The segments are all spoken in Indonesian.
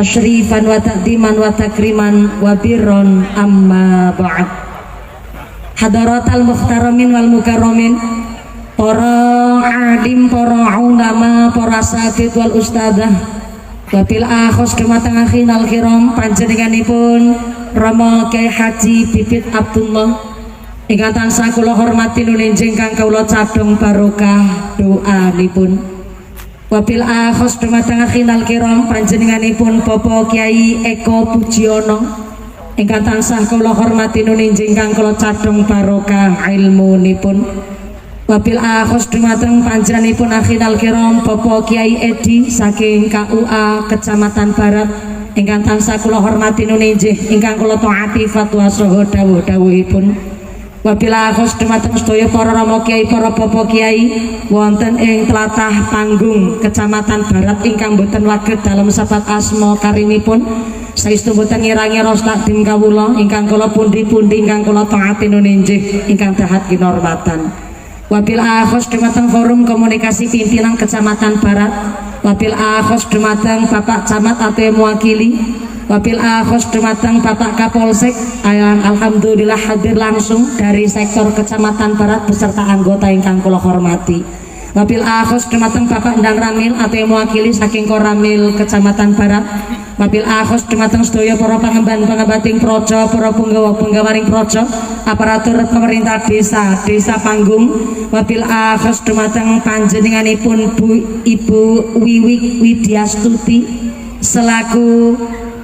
tasyrifan wa ta'diman wa takriman wa birron amma ba'd. Hadaratal muhtaramin wal mukarramin, para alim, para ulama, para asatidz wal ustadzah, wabil akhos dumateng akhinal kiram panjenenganipun Rama Kyai Haji Bibit Abdullah ingkang tansah kula hormati nulinjing kang kula cadhong barokah doanipun. Wabil akhos dumateng akhinal kiram panjenenganipun Bapak Kyai Eko Pujiono ingkang tansah kula hormati nulinjing kang kula cadhong barokah ilmunipun. Wabil akhos dumateng panjenenganipun akhinal kiram Bapak Kyai Edi saking KUA Kecamatan Barat ingkang tansah kula hormati nuninjih ingkang kula taati fatwa saha dawuh-dawuhipun. Wabil akhos dumateng sedaya para rama kyai, para bapak kyai wonten ing tlatah Panggung Kecamatan Barat ingkang boten waget dalem sabat asma karimipun, saestu boten ngira-ngira takdim kawula ingkang kula pundi-pundi ingkang kula taati nuninjih ingkang dahat kinurmatan. Wabil akhos dumateng forum komunikasi pimpinan Kecamatan Barat, wabil akhos dumateng Bapak Camat atau mewakili, wabil akhos dumateng Bapak Kapolsek yang alhamdulillah hadir langsung dari sektor Kecamatan Barat beserta anggota ingkang kula hormati. Wabil akhos dumateng Bapak Endang Ramil atau mewakili saking Koramil Kecamatan Barat, wabil akhos dumateng sedaya para pangemban-pangembating projo, para punggawa-punggawaring projo, aparatur pemerintah desa Panggung, wabil akhos dumateng panjenenganipun Ibu Wiwik Widyastuti selaku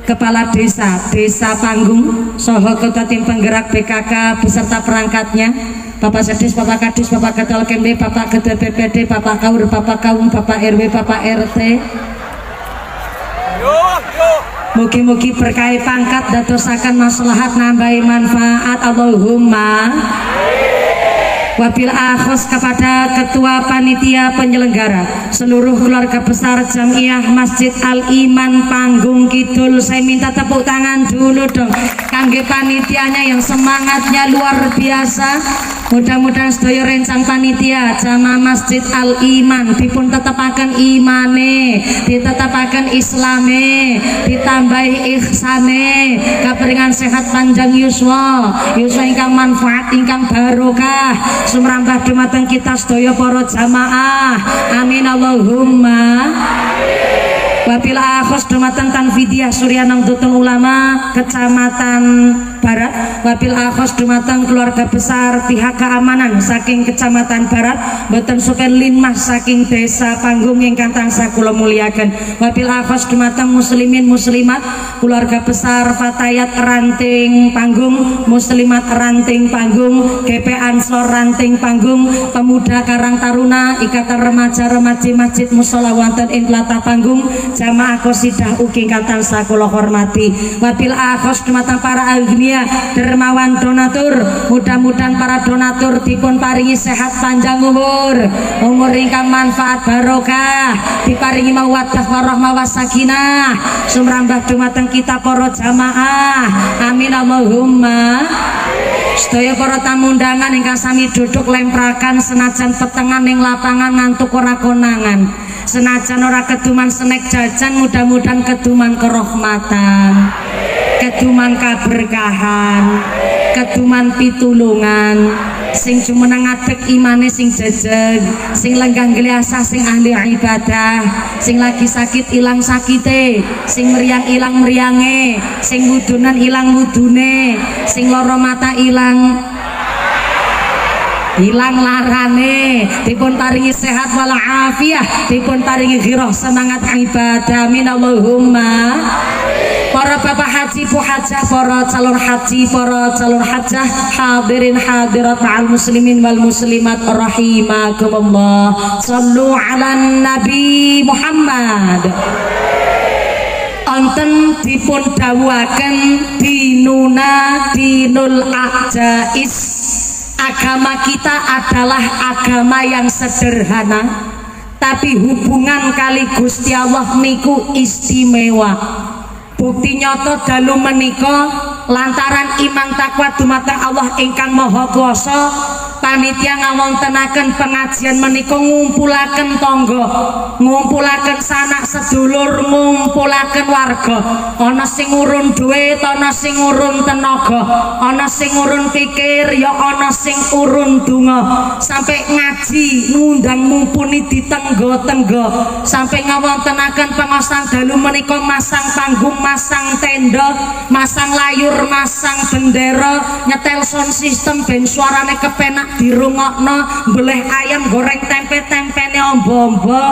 Kepala Desa Panggung saha Ketua Tim Penggerak BKK beserta perangkatnya, Bapak Sedis, Bapak Kadis, Bapak Ketua Kemde, Bapak Ketua BPD, Bapak Kaur, Bapak Kaum, Bapak RW, Bapak RT. Mugi-mugi berkah pangkat dadosaken maslahat nambahi manfaat, Allahumma. Wabil akhos kepada Ketua Panitia Penyelenggara seluruh keluarga besar Jamiah Masjid Al Iman Panggung Kidul, saya minta tepuk tangan dulu dong kangge panitianya yang semangatnya luar biasa. Mudah-mudahan sedaya rencang panitia Jamaah Masjid Al Iman dipun tetepaken imane, ditetapaken islame, ditambahi ihsane, kaperingan sehat panjang yuswa ingkang manfaat ingkang barokah sumrambah dumateng kita sedaya para jamaah, amin Allahumma. Wabil akhos dumateng Tanfidiyah Suryanang Dutul Ulama Kecamatan Barat, wabil akhos dumateng keluarga besar pihak keamanan saking Kecamatan Barat, boten supen linmas saking Desa Panggung ingkang tansah kula muliaken. Wabil akhos dumateng muslimin muslimat keluarga besar Fatayat Ranting Panggung, muslimat Ranting Panggung, GP Ansor Ranting Panggung, pemuda Karang Taruna, Ikatan Remaja-Remaji Masjid Mushola wonten ing tlatah Panggung, jamaah qasidah ugi ingkang tansah kula hormati. Wabil akhos dumateng para agnia dermawan donatur, mudah-mudahan para donatur dipun paringi sehat panjang umur ingkang manfaat barokah, diparingi mawaddah warahmah wasakinah sumrambah dumateng kita para jamaah, amin Allahumma. Sedaya para tamu undangan ingkang sami duduk lemprakan senajan petengan ning lapangan ngantuk ora konangan, senajan ora keduman snack jajan, mudah-mudahan keduman kerahmatan, keduman kaberkahan, keduman pitulungan, sing jumeneng ngadeg imane sing jejeg, sing lenggah gliasah sing ahli ibadah, sing lagi sakit ilang sakite, sing meriang ilang meriange, sing wudunan ilang wudune, sing lara mata ilang larane, dipun paringi sehat wal afiah, dipun paringi ghirah semangat ibadah, amin Allahumma. Para bapak haji, bu hajah, para calon haji, para calon hajah, hadirin hadirat ma'al muslimin wal muslimat rahimakumullah. Sallu ala Nabi Muhammad. Onten dipun dawuhaken dinuna dinul ajais, agama kita adalah agama yang sederhana, tapi hubungan kali Gusti Allah niku istimewa. Bukti nyoto dalu menika lantaran iman takwa dumateng Allah ingkang maha kuwasa, panitia ngawontenaken pengajian menika ngumpulaken tangga, ngumpulaken sanak sedulur, ngumpulaken warga. Ana sing urun dhuwit, ana sing urun tenaga, ana sing urun pikir, ya ana sing urun donga. Sampai ngaji ngundang mumpuni di tenggo-tenggo, sampai ngawontenaken pengaosan dalu menika masang panggung, masang tenda, masang layur, masang bendera, nyetel sound system ben suarane kepenak dirungokno, beleh ayam goreng tempe-tempene ombo-ombo.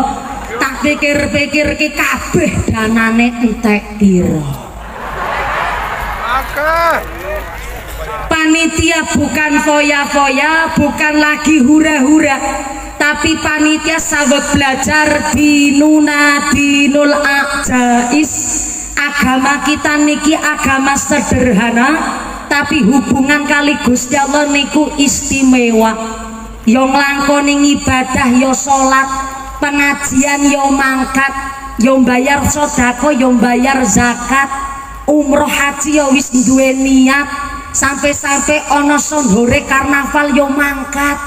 Tak pikir-pikir ki kabeh danane entek piro. Panitia bukan foya-foya, bukan lagi hura-hura, tapi panitia sabek belajar dinuna dinul ajais. Agama kita niki agama sederhana, tapi hubungan kali Gusti Allah niku istimewa. Yo nglakoni ibadah, yo salat, pengajian, yo mangkat, yo bayar sedekah, yo bayar zakat, umroh haji yo wis duwe niat, sampai-sampai ana sondore karnaval yo mangkat,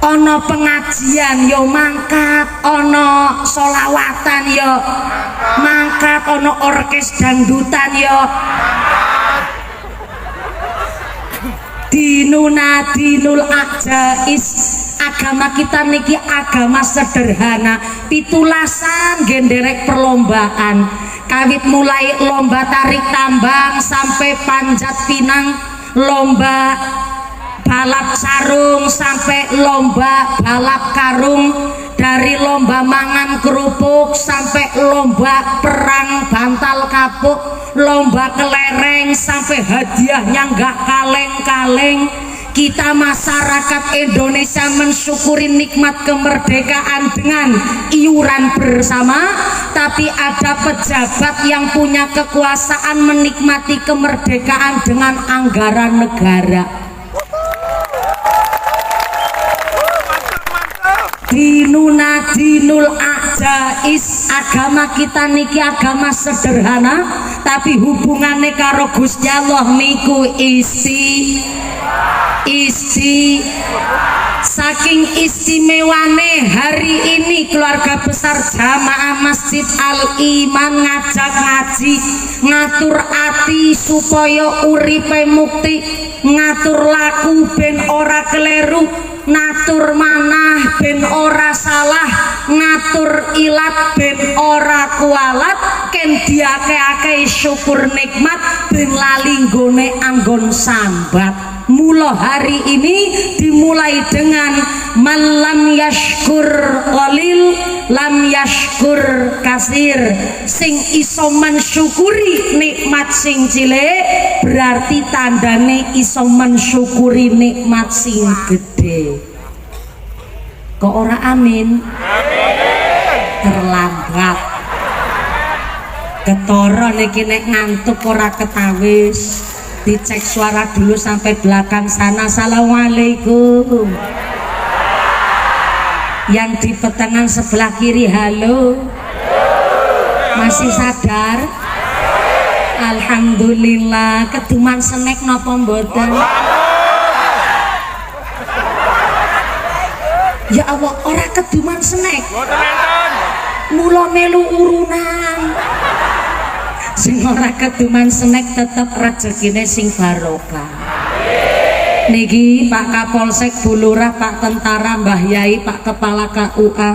ana pengajian yo mangkat, ana solawatan yo mangkat, ana orkes dangdutan yo dinuna dinul ajais. Agama kita niki agama sederhana, pitulasan genderek perlombaan, kawit mulai lomba tarik tambang sampai panjat pinang, lomba balap sarung sampai lomba balap karung, dari lomba mangan kerupuk sampai lomba perang bantal kapuk, lomba kelereng sampai hadiahnya nggak kaleng-kaleng. Kita masyarakat Indonesia mensyukuri nikmat kemerdekaan dengan iuran bersama, tapi ada pejabat yang punya kekuasaan menikmati kemerdekaan dengan anggaran negara. Dinuna dinul ajais. Agama kita niki agama sederhana, tapi hubungannya karo Gusti Allah niku saking istimewane. Hari ini keluarga besar jamaah Masjid Al Iman ngajak ngaji, ngatur ati supaya uripe mukti, ngatur laku ben ora keleru, ngatur manah ben ora salah, ngatur ilat ben ora kualat, ken diake-ake syukur nikmat ben lali nggone anggon sambat. Mula hari ini dimulai dengan man lam yashkur qalil lam yashkur kasir. Sing iso mensyukuri nikmat sing cilik berarti tandane iso mensyukuri nikmat sing gede. Kok ora amin? Terlambat. Ketara niki nek ngantuk ora ketawis. Dicek suara dulu sampai belakang sana. Assalamualaikum. Yang di petengan sebelah kiri halo. Masih sadar? Alhamdulillah. Keduman snack napa mboten? Ya Allah, ora keduman snack. Mula melu urunan. Sing ora keduman snack tetep rezekine sing barokah. Niki Pak Kapolsek Bulurah, Pak Tentara, Mbah Yai, Pak Kepala KUA,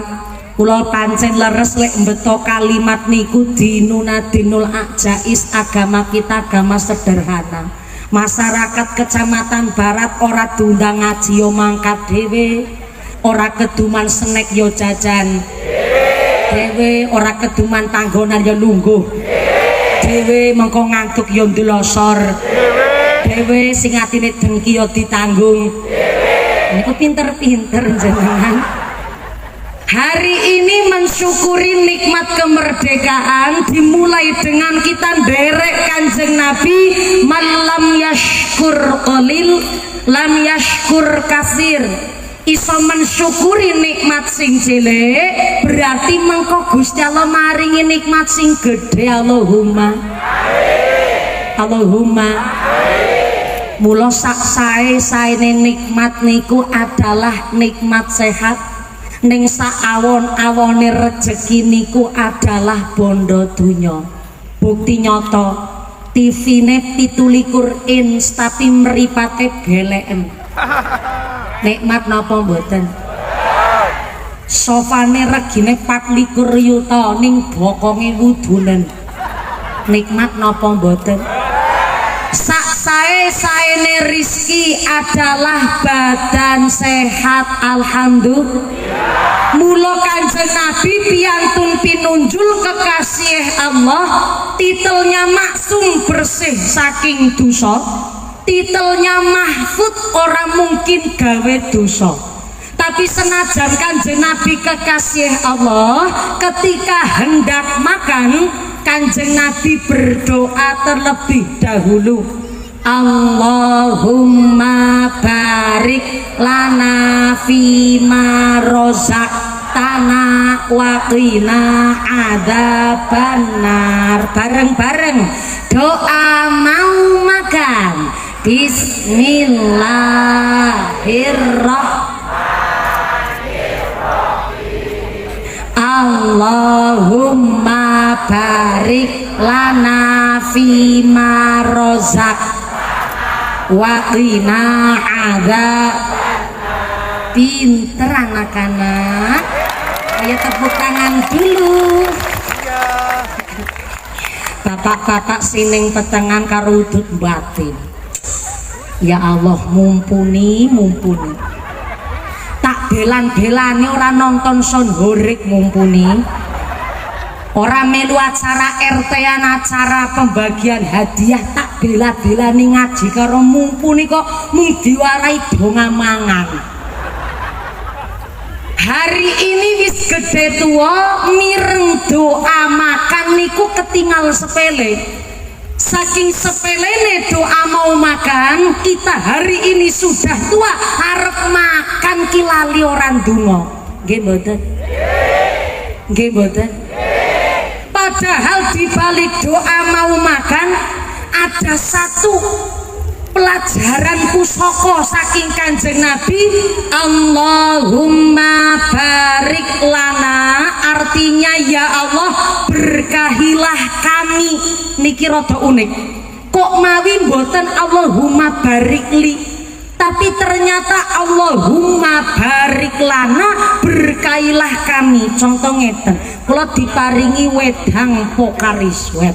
kula pancen leres lek mbeto kalimat niku dinuna dinul ajais. Agama kita agama sederhana. Masyarakat Kecamatan Barat ora diundang ngaji yo mangkat dhewe, ora keduman snack yo jajan dhewe, ora keduman panggonan yo lungguh dewe, mengko ngantuk yo ndelosor dewe, sing atine dengki yo ditanggung. Niku pinter-pinter jenengan. Hari ini mensyukuri nikmat kemerdekaan dimulai dengan kita nderek Kanjeng Nabi, man lam yashkur qalil lam yashkur kasir. Iso mensyukuri nikmat sing cilik berarti mengko Gusti Allah maringi nikmat sing gede. Allahumma Allahumma. Mula sak sae-saene nikmat niku adalah nikmat sehat. Ning sak awon-awone rejeki niku adalah bondo donya. Bukti nyata TV-ne 17 inch tapi mripate beleken. Nikmat napa mboten? Sofane regine 24 yuta ning bokonge wudunen. Nikmat napa mboten? Sak sae-saene rizki adalah badan sehat, alhamdulillah. Mula Kanjeng Nabi piantun pinunjul kekasih Allah, titelnya maksum bersih saking dosa, titelnya mahfud orang mungkin gawe dosa. Tapi senajan Kanjeng Nabi kekasih Allah, ketika hendak makan Kanjeng Nabi berdoa terlebih dahulu, Allahumma barik lana fima rozaqtana wa qina adzabannar. Bareng-bareng doa mau makan. Bismillahirrahmanirrahim. Allahumma barik lana fima rozaq wa qina adzab. Pinter anak-anak. Ayo tepuk tangan dulu. Bapak-bapak sining petengan karo udut batin. Ya Allah, mumpuni. Tak belan-belane ora nonton son horik mumpuni. Ora melu acara RT-an, acara pembagian hadiah, tak bela-belani ngaji karo mumpuni kok mung diwarai donga mangan. Hari ini wis gede tua, mireng doa makan niku ketinggal sepele. Saking sepelene doa mau makan, kita hari ini sudah tua, harap makan kilali orang donga. Nggih mboten? Nggih mboten? Padahal di balik doa mau makan ada satu pelajaran pusaka saking Kanjeng Nabi, Allahumma barik lana, artinya ya Allah berkahilah kami. Niki rada unik, kok mawi mboten Allahumma barik li, tapi ternyata Allahumma barik lana, berkahilah kami. Contoh ngeten, kula diparingi wedang Pokariswet,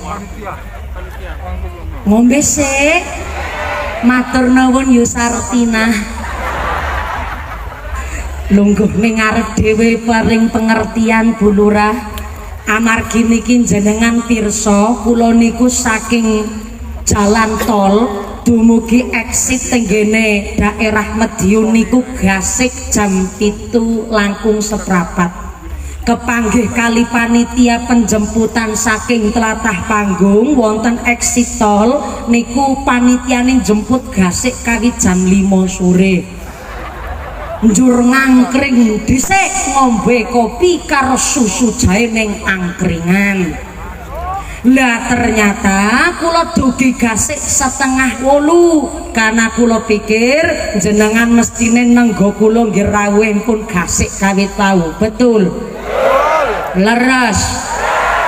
ngombe sik, matur nuwun Yusartina. Lungguh ning ngarep dhewe paring pengertian Bu Lurah. Amargi niki jenengan pirsa, kula niku saking jalan tol dumugi exit tenggene daerah Medion niku gasik jam 7 langkung seprapat. Kepanggih kali panitia penjemputan saking tlatah panggung wonten exit tol niku panitiane jemput gasik kawit jam 5 sore. Njur ngangkring dhisik ngombe kopi karo susu jahe ning angkringan. Lah ternyata kula dugi gasik 7:30 karena kula pikir jenengan mestine nenggo kula nggih rawuh pun gasik kawit wau. Betul? Leres.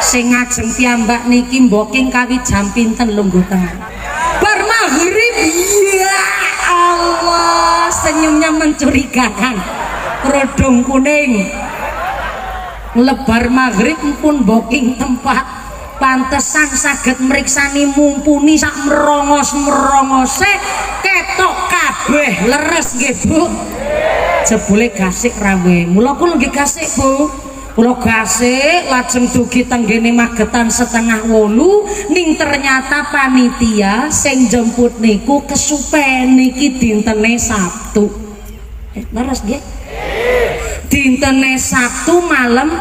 Sing ngajeng piyambak niki mboking kawit jam pinten lungguh tengah. Bar maghrib, ya Allah, senyumnya mencurigakan. Kerudung kuning. Lebar maghrib pun booking tempat. Pantesan saged mriksani mumpuni sak merongos-merongose ketok kabeh. Leres nggih Bu? Jebule gasik rawuh. Mula kula nggih gasik Bu. Kula gasik lajeng dugi tenggene Magetan 7:30 ning ternyata panitia sing jemput niku kesupen niki dintene Sabtu. Leres nggih? Dintene Sabtu malam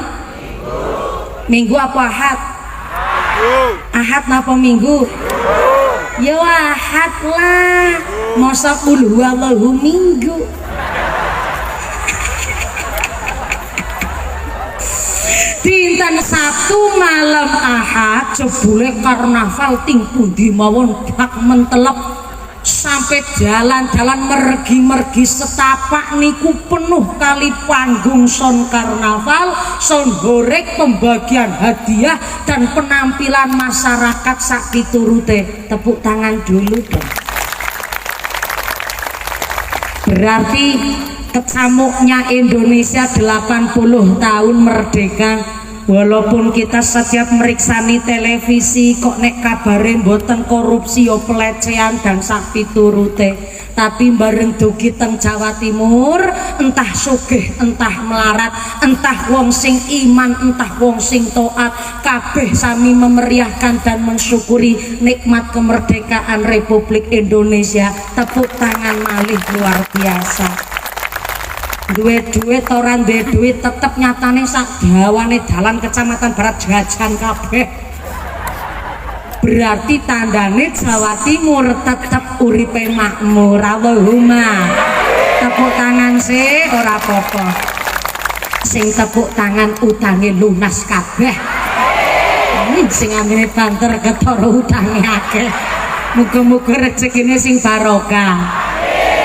Minggu apa Ahad? Ahad napa Minggu? Ya Ahad lah. Masa qul huwallahu Minggu. Dinten Sabtu malam Ahad jebule karnaval ting pundi mawon bak mentelep sampai jalan-jalan mergi-mergi setapak niku penuh kali panggung son karnaval, son horek, pembagian hadiah dan penampilan masyarakat sak piturute. Tepuk tangan dulu dong. Berarti kecamuknya Indonesia 80 tahun merdeka. Walaupun kita setiap meriksani televisi kok nek kabare mboten korupsi yo pelecehan dan sak piturute, tapi bareng dugi teng Jawa Timur entah sugih entah melarat, entah wong sing iman entah wong sing taat, kabeh sami memeriahkan dan mensyukuri nikmat kemerdekaan Republik Indonesia. Tepuk tangan malih luar biasa. Duit-duit orang duit tetep nyatane sak dawane dalan Kecamatan Barat jajan kabeh. Berarti tandane Jawa Timur tetep uripe makmur. Allahumma. Tepuk tangan sih ora apa-apa. Sing tepuk tangan utange lunas kabeh. Ini sing amene banter ketara utange akeh. Muga-muga rezekine sing barokah.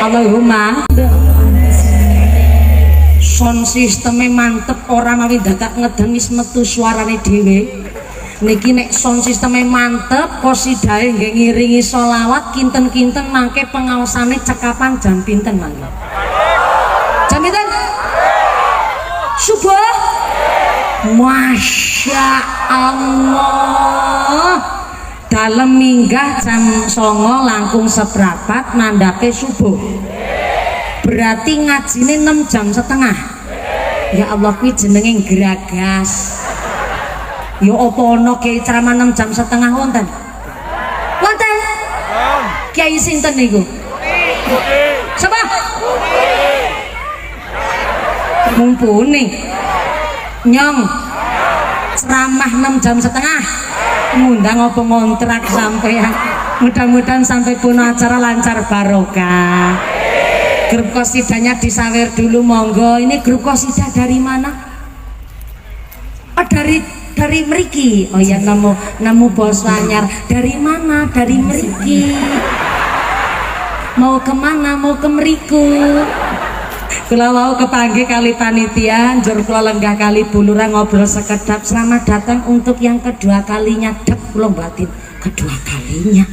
Allahumma. Sound sistemnya mantep, orang mawi dadak ngeden wis metu suarane dhewe. Niki nek sound sistemnya mantep, qasidahe nggih ngiringi sholawat kinten-kinten mangke pengaosane cekapan jam pinten mangke? Jam pinten? Subuh. Masya Allah. Dalem minggah jam 09.00 langkung seprapat nandake subuh. Berarti ngajine 6,5 jam. Ya Allah kuwi jenenge geragas. Ya apa ana kiai ceramah 6,5 jam wonten? Wonten. Kiai sinten niku? Sapa? Mumpuni. Nyong. Ceramah 6,5 jam. Ngundang apa ngontrak sampean. Mudah-mudahan sampai puno acara lancar barokah. Grup kosidanya disawer dulu monggo. Ini grup kosidah dari mana? Oh dari mriki. Oh ya nemu bos anyar. Dari mana? Dari mriki. Mau kemana? Mau ke mriku. Kula wau kepanggih kali panitia, njur kula lenggah kali bulurang ngobrol sekedap. Selamat datang untuk yang kedua kalinya. Dep kula batin. Kedua kalinya.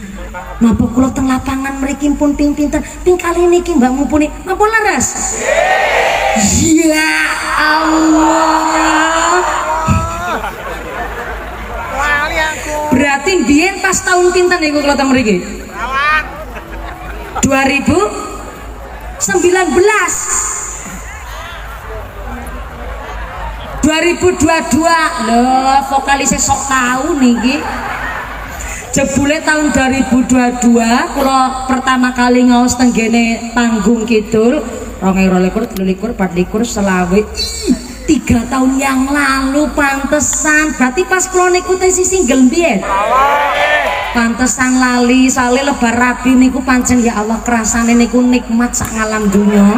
Napa kula teng lapangan mriki pun ping pinten ping kali niki Mbak Mumpuni napa laras? Ya Allah. Berarti biyen pas tahun pinten niku kula teng mriki? 2019. 2022 lho vokalisnya sok tahu niki. Jebule tahun 2022 kula pertama kali ngaos tenggene panggung kidul 2022, 23, 24, 25 3 tahun yang lalu. Pantesan berarti pas kula niku tesi single mbiyen. Pantesan lali sale lebar rabi niku pancen ya Allah kerasane niku nikmat sak ngalam dunya.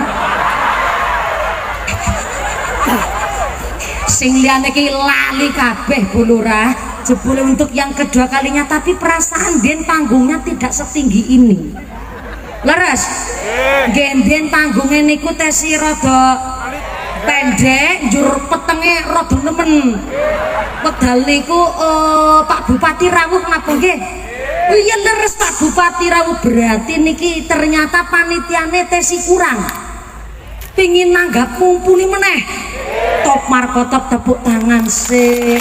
Sing liyane iki lali kabeh Bu Lurah. Jebule untuk yang kedua kalinya, tapi perasaan biyen panggungnya tidak setinggi ini. Leres? Biyen panggungnya niku tesi rada pendek, njur petenge rada nemen. Wedal niku Pak Bupati rawuh napa nggih? Iya leres Pak Bupati rawuh. Berarti niki ternyata panitiane tesi kurang. Pingin nanggap mumpuni meneh. Top markotop tepuk tangan sih.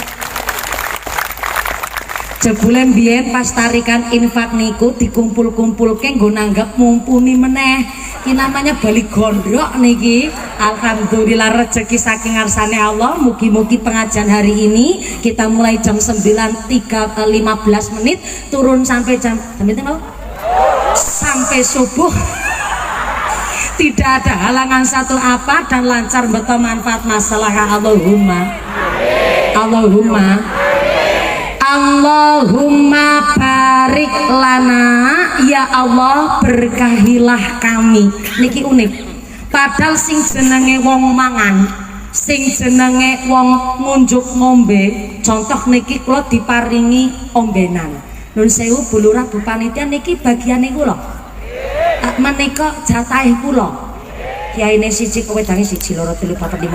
Jebule mbiyen pas tarikan infak niku dikumpul-kumpulke nggo nanggap mumpuni meneh. Iki namanya bali gondrok niki. Alhamdulillah rezeki saking ngarsane Allah. Mugi-mugi pengajian hari ini kita mulai jam 9.15 turun sampai jam sampai subuh. Tidak ada halangan satu apa dan lancar betul manfaat masalah. Allahumma. Allahumma. Allahumma barik lana, ya Allah berkahilah kami. Niki unik. Padahal sing jenenge wong mangan, sing jenenge wong ngunjuk ngombe, contoh niki kula diparingi ombenan. Nun sewu Bu Lurah Bu Panitia niki bagiane kula. menika jatahe kula. Kiyaine siji wedange 1 2 3 4 5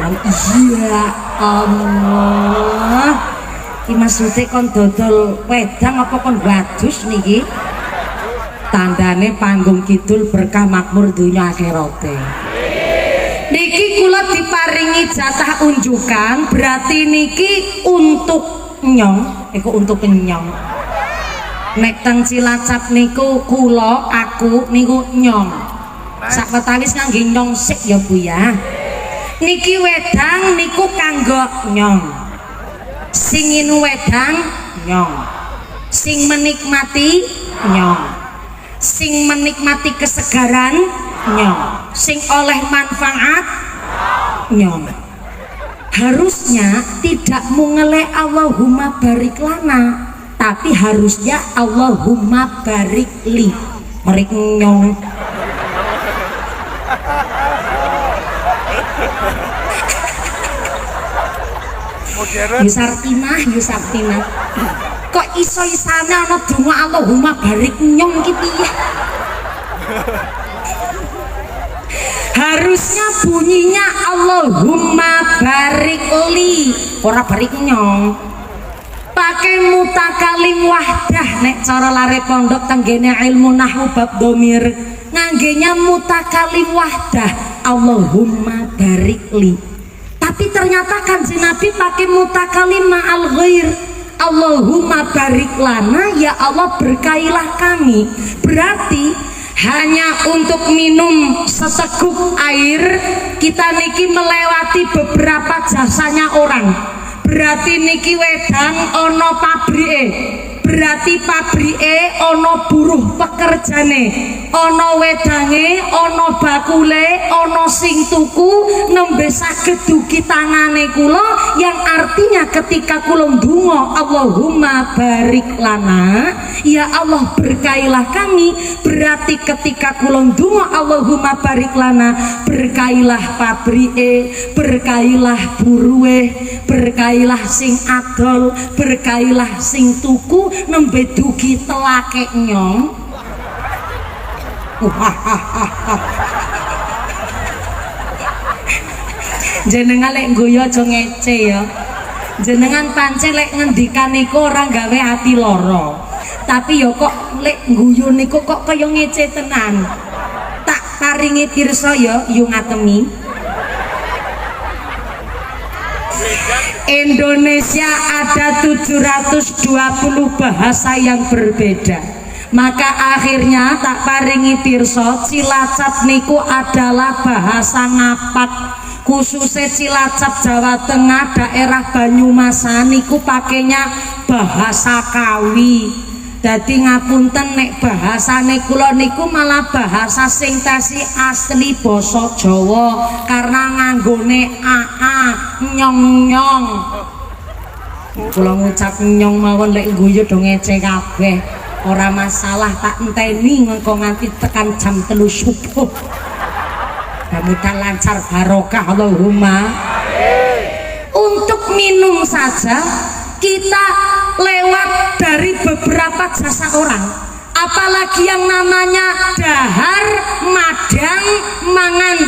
iya Allah. Ki maksude kon dodol wedang apa kon wadus niki? Tandane panggung kidul berkah makmur dunya akhirate. Niki kula diparingi jatah unjukan, berarti niki untuk nyong, iku untuk nyong. Nek teng Cilacap niku kula aku niku nyong. Sawetawis ngangge nyong sik ya Bu ya. Niki wedang niku kanggo nyong. Sing nginu wedang nyong. Sing menikmati nyong. Sing menikmati kesegaran nyong, sing oleh manfaat nyong. Harusnya tidak mengele Allahumma barik lana, tapi harusnya Allahumma barik li. Barik nyong. Yusartina. Kok iso-isane ana donga Allahumma barik nyong iki piye? Harusnya bunyinya Allahumma barik li, ora barik nyong. Pakai mutakalim wahdah nek cara lare pondok tenggene ilmu nahwu bab dhamir. Nganggenya mutakalim wahdah Allahumma barik li. Tapi ternyata Kanjeng Nabi pakai mutakalim ma'al ghair. Allahumma barik lana, ya Allah berkailah kami. Berarti hanya untuk minum seteguk air kita niki melewati beberapa jasanya orang. Berarti niki wedang ono pabrike, berarti pabrike ono buruh pekerjane, ono wedange, ono bakule, ono sing tuku, nembe saged dugi tangane kula, yang artinya ketika kula ndonga Allahumma barik lana, ya Allah berkailah kami. Berarti ketika kula ndonga Allahumma barik lana, berkailah pabrike, berkailah buruhe, berkailah sing adol, berkailah sing tuku, nembe dugi telake nyong. Jenengan lek guyu aja ngece ya. Jenengan pancen lek ngendikan niku ora gawe ati lara. Tapi ya kok lek guyu niku kok kaya ngece tenan. Tak paringi pirsa ya yu ngatemi. Indonesia ada 720 bahasa yang berbeda. Maka akhirnya tak paringi pirsa Cilacap niku adalah bahasa ngapat. Khususnya Cilacap Jawa Tengah daerah Banyumasan niku pakainya bahasa Kawi. Dadi ngapunten nek bahasane kula niku malah bahasa sing tasih asli basa Jawa karena nganggone aa nyong-nyong. Kula ngucap nyong mawon lek guyu do ngece kabeh. Ora masalah, tak enteni engko nganti tekan jam 3 subuh. Mudah lancar barokah Allahumma. Untuk minum saja kita lewat dari beberapa jasa orang, apalagi yang namanya dahar, madang, mangan,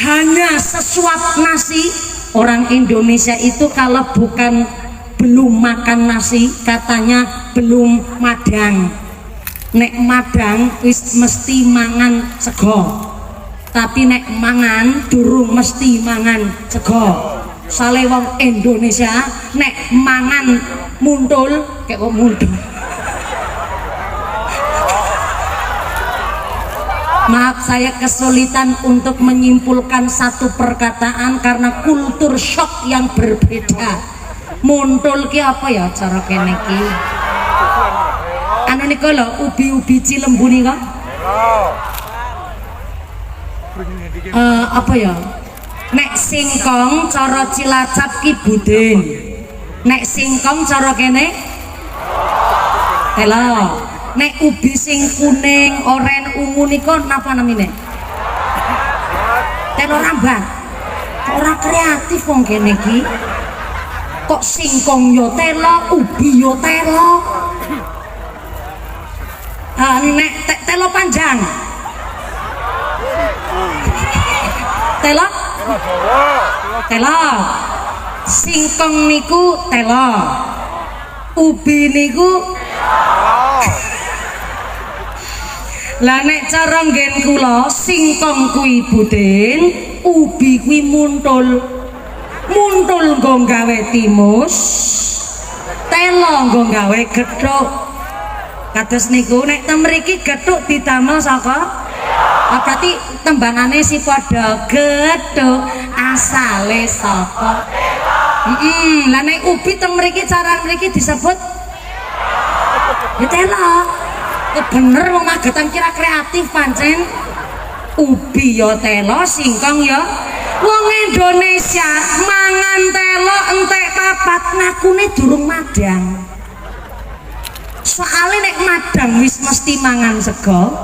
hanya sesuap nasi. Orang Indonesia itu kalau bukan belum makan nasi katanya belum madang. Nek madang wis mesti mangan sego, tapi nek mangan durung mesti mangan sego. Sale wong Indonesia nek mangan muntul kayak kok muntul. Maaf, saya kesulitan untuk menyimpulkan satu perkataan karena kultur shock yang berbeda. Muntul ki apa ya cara kene ki? Anu niku lho, ubi-ubi Cilembu nika. Apa ya? Nek singkong cara Cilacap ki budin. Nek singkong cara kene telo. Nek ubi sing kuning, oren, ungu niku napa namine? Telo rambat. Ora kreatif wong kene iki. Kok singkong yo telo, ubi yo telo. Nek telo panjang. Telo? Telo. Singkong niku telo. Ubi niku lah nek cara nggen kula singkong kuwi budin, ubi kuwi muntul nggo gawe timus, telo nggo gawe gethuk. Kados niku nek teng mriki gethuk didamel saka berarti tembangane si padha gethuk asale saka lah nek ubi teng mriki cara mriki disebut ya telo. Bener wong magetan kira kreatif pancen. Ubi ya telo, singkong ya. Wong Indonesia mangan telo entek papat ngakune durung madang. Soale nek madang wis mesti mangan sego,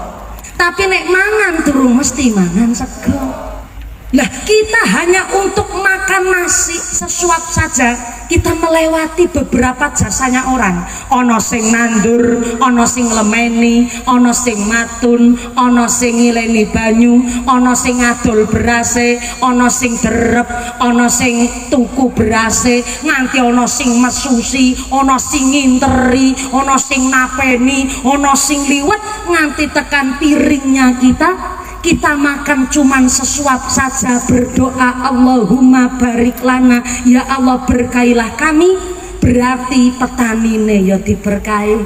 tapi nek mangan durung mesti mangan sego. Lah kita hanya untuk makan nasi sesuap saja kita melewati beberapa jasanya orang. Ono sing nandur, ono sing lemeni, ono sing matun, ono sing ngileni banyu, ono sing ngadol berase, ono sing derep, ono sing tuku berase, nganti ono sing mesusi, ono sing nginteri, ono sing napeni, ono sing liwet, nganti tekan piringnya kita makan cuman sesuap saja, berdoa Allahumma barik lana, ya Allah berkailah kami. Berarti petanine ya diberkahi,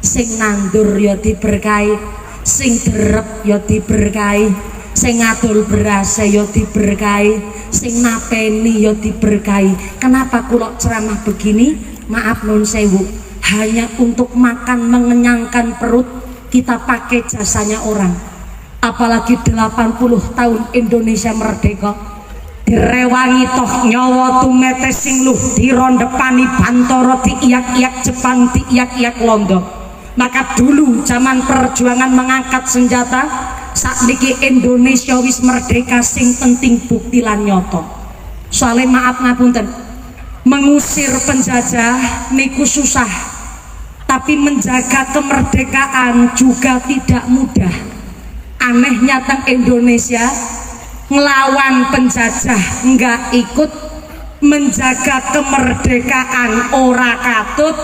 sing nandur ya diberkahi, sing derep ya diberkahi, sing ngadol beras ya diberkahi, sing napeni ya diberkahi. Kenapa kula ceramah begini? Maaf nun sewu, hanya untuk makan mengenyangkan perut kita pakai jasanya orang. Apalagi 80 tahun Indonesia merdeka, direwangi toh nyawa tumete sing luh, dirondepani Bantoro, diiyak-iyak Jepang, diiyak-iyak Londo. Maka dulu zaman perjuangan mengangkat senjata, sakniki Indonesia wis merdeka, sing penting bukti lan nyoto. Soale maaf ngapunten, mengusir penjajah niku susah, tapi menjaga kemerdekaan juga tidak mudah. Anehnya teng Indonesia ngelawan penjajah enggak ikut, menjaga kemerdekaan ora katut,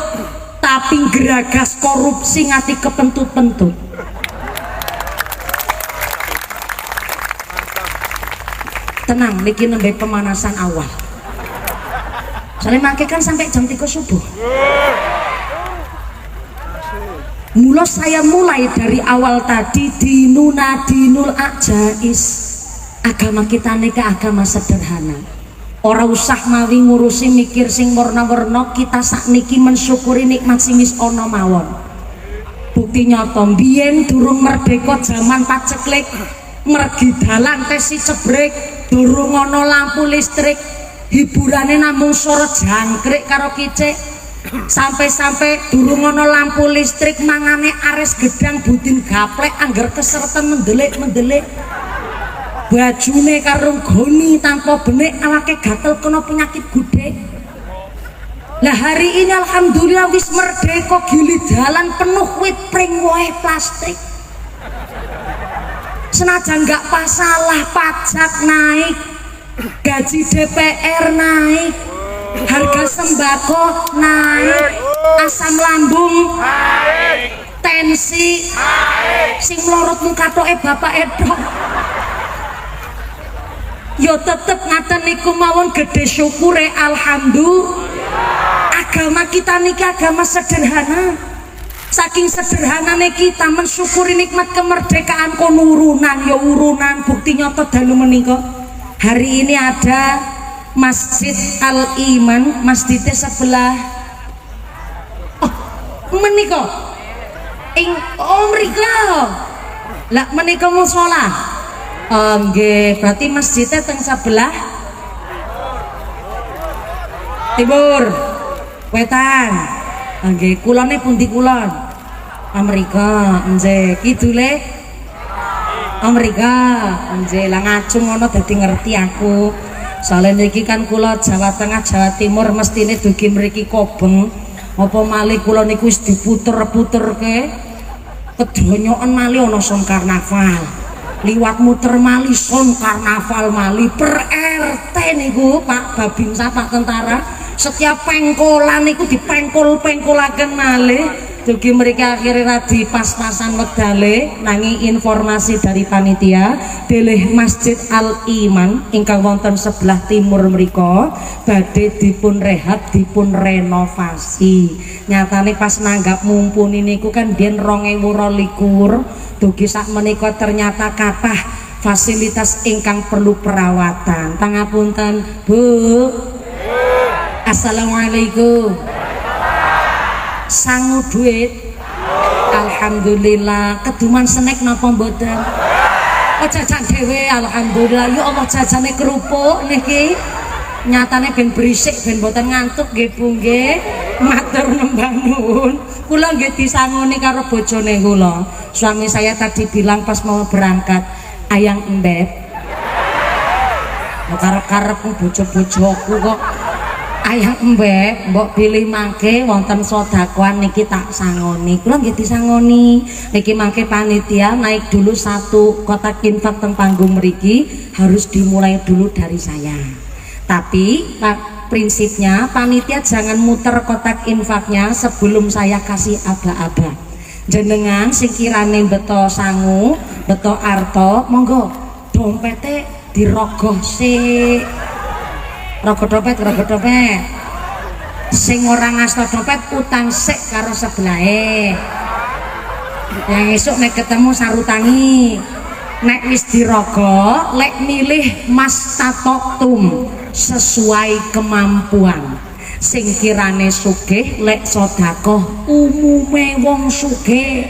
tapi geragas korupsi ngati kepentut-pentut. Tenang, niki nembe pemanasan awal. Soalnya mangke kan sampai jam 3 subuh. Mula saya mulai dari awal tadi, dinul ajais. Agama kita nika agama sederhana. Ora usah mawi ngurusi mikir sing warna-warna, kita sakniki mensyukuri nikmat sing wis ana mawon. Bukti nyata biyen durung merdeka zaman paceklik, mergi dalan tesi cebrek, durung ana lampu listrik, hiburane namung suara jangkrik karo kicik. Sampai-sampai durung ana lampu listrik, mangane ares gedang budin gaplek, angger keserten mendelik-mendelik, bajune karo goni tanpa benik, awake gatel kena penyakit gudeg. Lah hari ini alhamdulillah wis merdeka, gili dalan penuh wit pring wae plastik. Senajan gak pasalah, pajak naik, gaji DPR naik, harga sembako naik, asam lambung naik, tensi naik, sing melorot muka toke bapak edok. Yo tetep ngaten niku mawon, gede syukure alhamdulillah. Agama kita niki agama sederhana. Saking sederhanane kita mensyukuri nikmat kemerdekaan, kon urunan ya urunan, bukti nyata dalu menika. Hari ini ada Masjid Al Iman, masjidnya sebelah menika mriko lah menika mushola. Nggih, berarti masjidnya teng sebelah timur wetan. Nggih, kulone pundi kulon? Amerika, nggih. Kidule Amerika, nggih. Lah ngacung ngono dadi ngerti aku. Soalnya niki kan kula Jawa Tengah, Jawa Timur, mestine dugi mriki kobeng. Apa malih kula niku wis diputer-puterke kedonyoken malih ana som karnaval. liwat muter mali son karnaval mali per RT niku Pak Babinsa Pak Tentara setiap pengkolan niku dipengkol-pengkolaken malih dugi mereka akhirnya di pas-pasan wedale nangi informasi dari panitia bilih Masjid Al Iman ingkang wonten sebelah timur mriko badhe dipun rehab dipun renovasi nyatane pas nanggap mumpuni niku kan biyen 2022 dugi sak menika ternyata kathah fasilitas ingkang perlu perawatan pangapunten Bu. Assalamualaikum. Sangu duit alhamdulillah keduman snack napa mboten oh jajan dhewe alhamdulillah ya Allah jajane kerupuk niki nyatane ben berisik ben mboten ngantuk nggih Bu nggih matur nembang nuwun kula nggih disangoni karo bojone kula suami saya tadi bilang pas mau berangkat ayang embet karep-karep bojo-bojoku kok ayang embek mbok pilih mangke wonten sedekah niki tak sangoni kula nggih disangoni niki mangke panitia naik dulu satu kotak infak teng panggung mriki harus dimulai dulu dari saya tapi prinsipnya panitia jangan muter kotak infaknya sebelum saya kasih aba-aba jenengan sing kirane beto sangu beto arto monggo dompete dirogoh sik rogo dompet sing ora ngasta dompet utang sik karo sebelahe yang esuk nek ketemu sarutangi nek wis dirogo lek milih mas tatoktum sesuai kemampuan sing kirane sugih lek sedekah umume wong sugih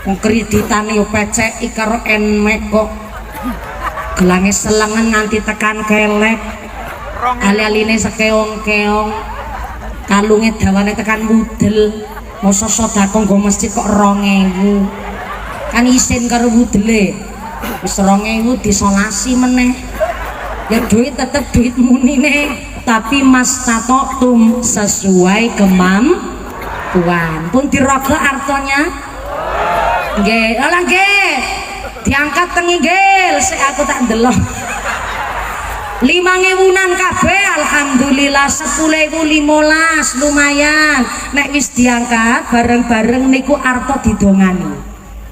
wong kreditane yo pecek karo enmek kok gelange selengen nganti tekan kelek ali-aline sekeong-keong kalunge dawane tekan mudel masa sedekah nggo masjid kok 2000 kan isin karo mudele wis 2000 disolasi meneh ya duit tetep duit munine tapi mas tatoktum sesuai kemampuan pun dirogo artonya nggih alah nggih diangkat teng inggil sik aku tak ndelok 5.000-an kabeh alhamdulillah 10.015 lumayan nek wis diangkat bareng-bareng niku arto didongani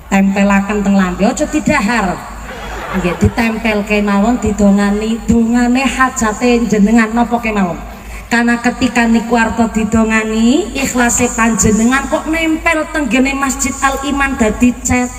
tempelaken teng lambe aja didahar nggih ditempelke mawon didongani dongane hajate jenengan napa kemawon karena ketika niku arto didongani ikhlase panjenengan kok nempel teng gene Masjid Al Iman dadi cet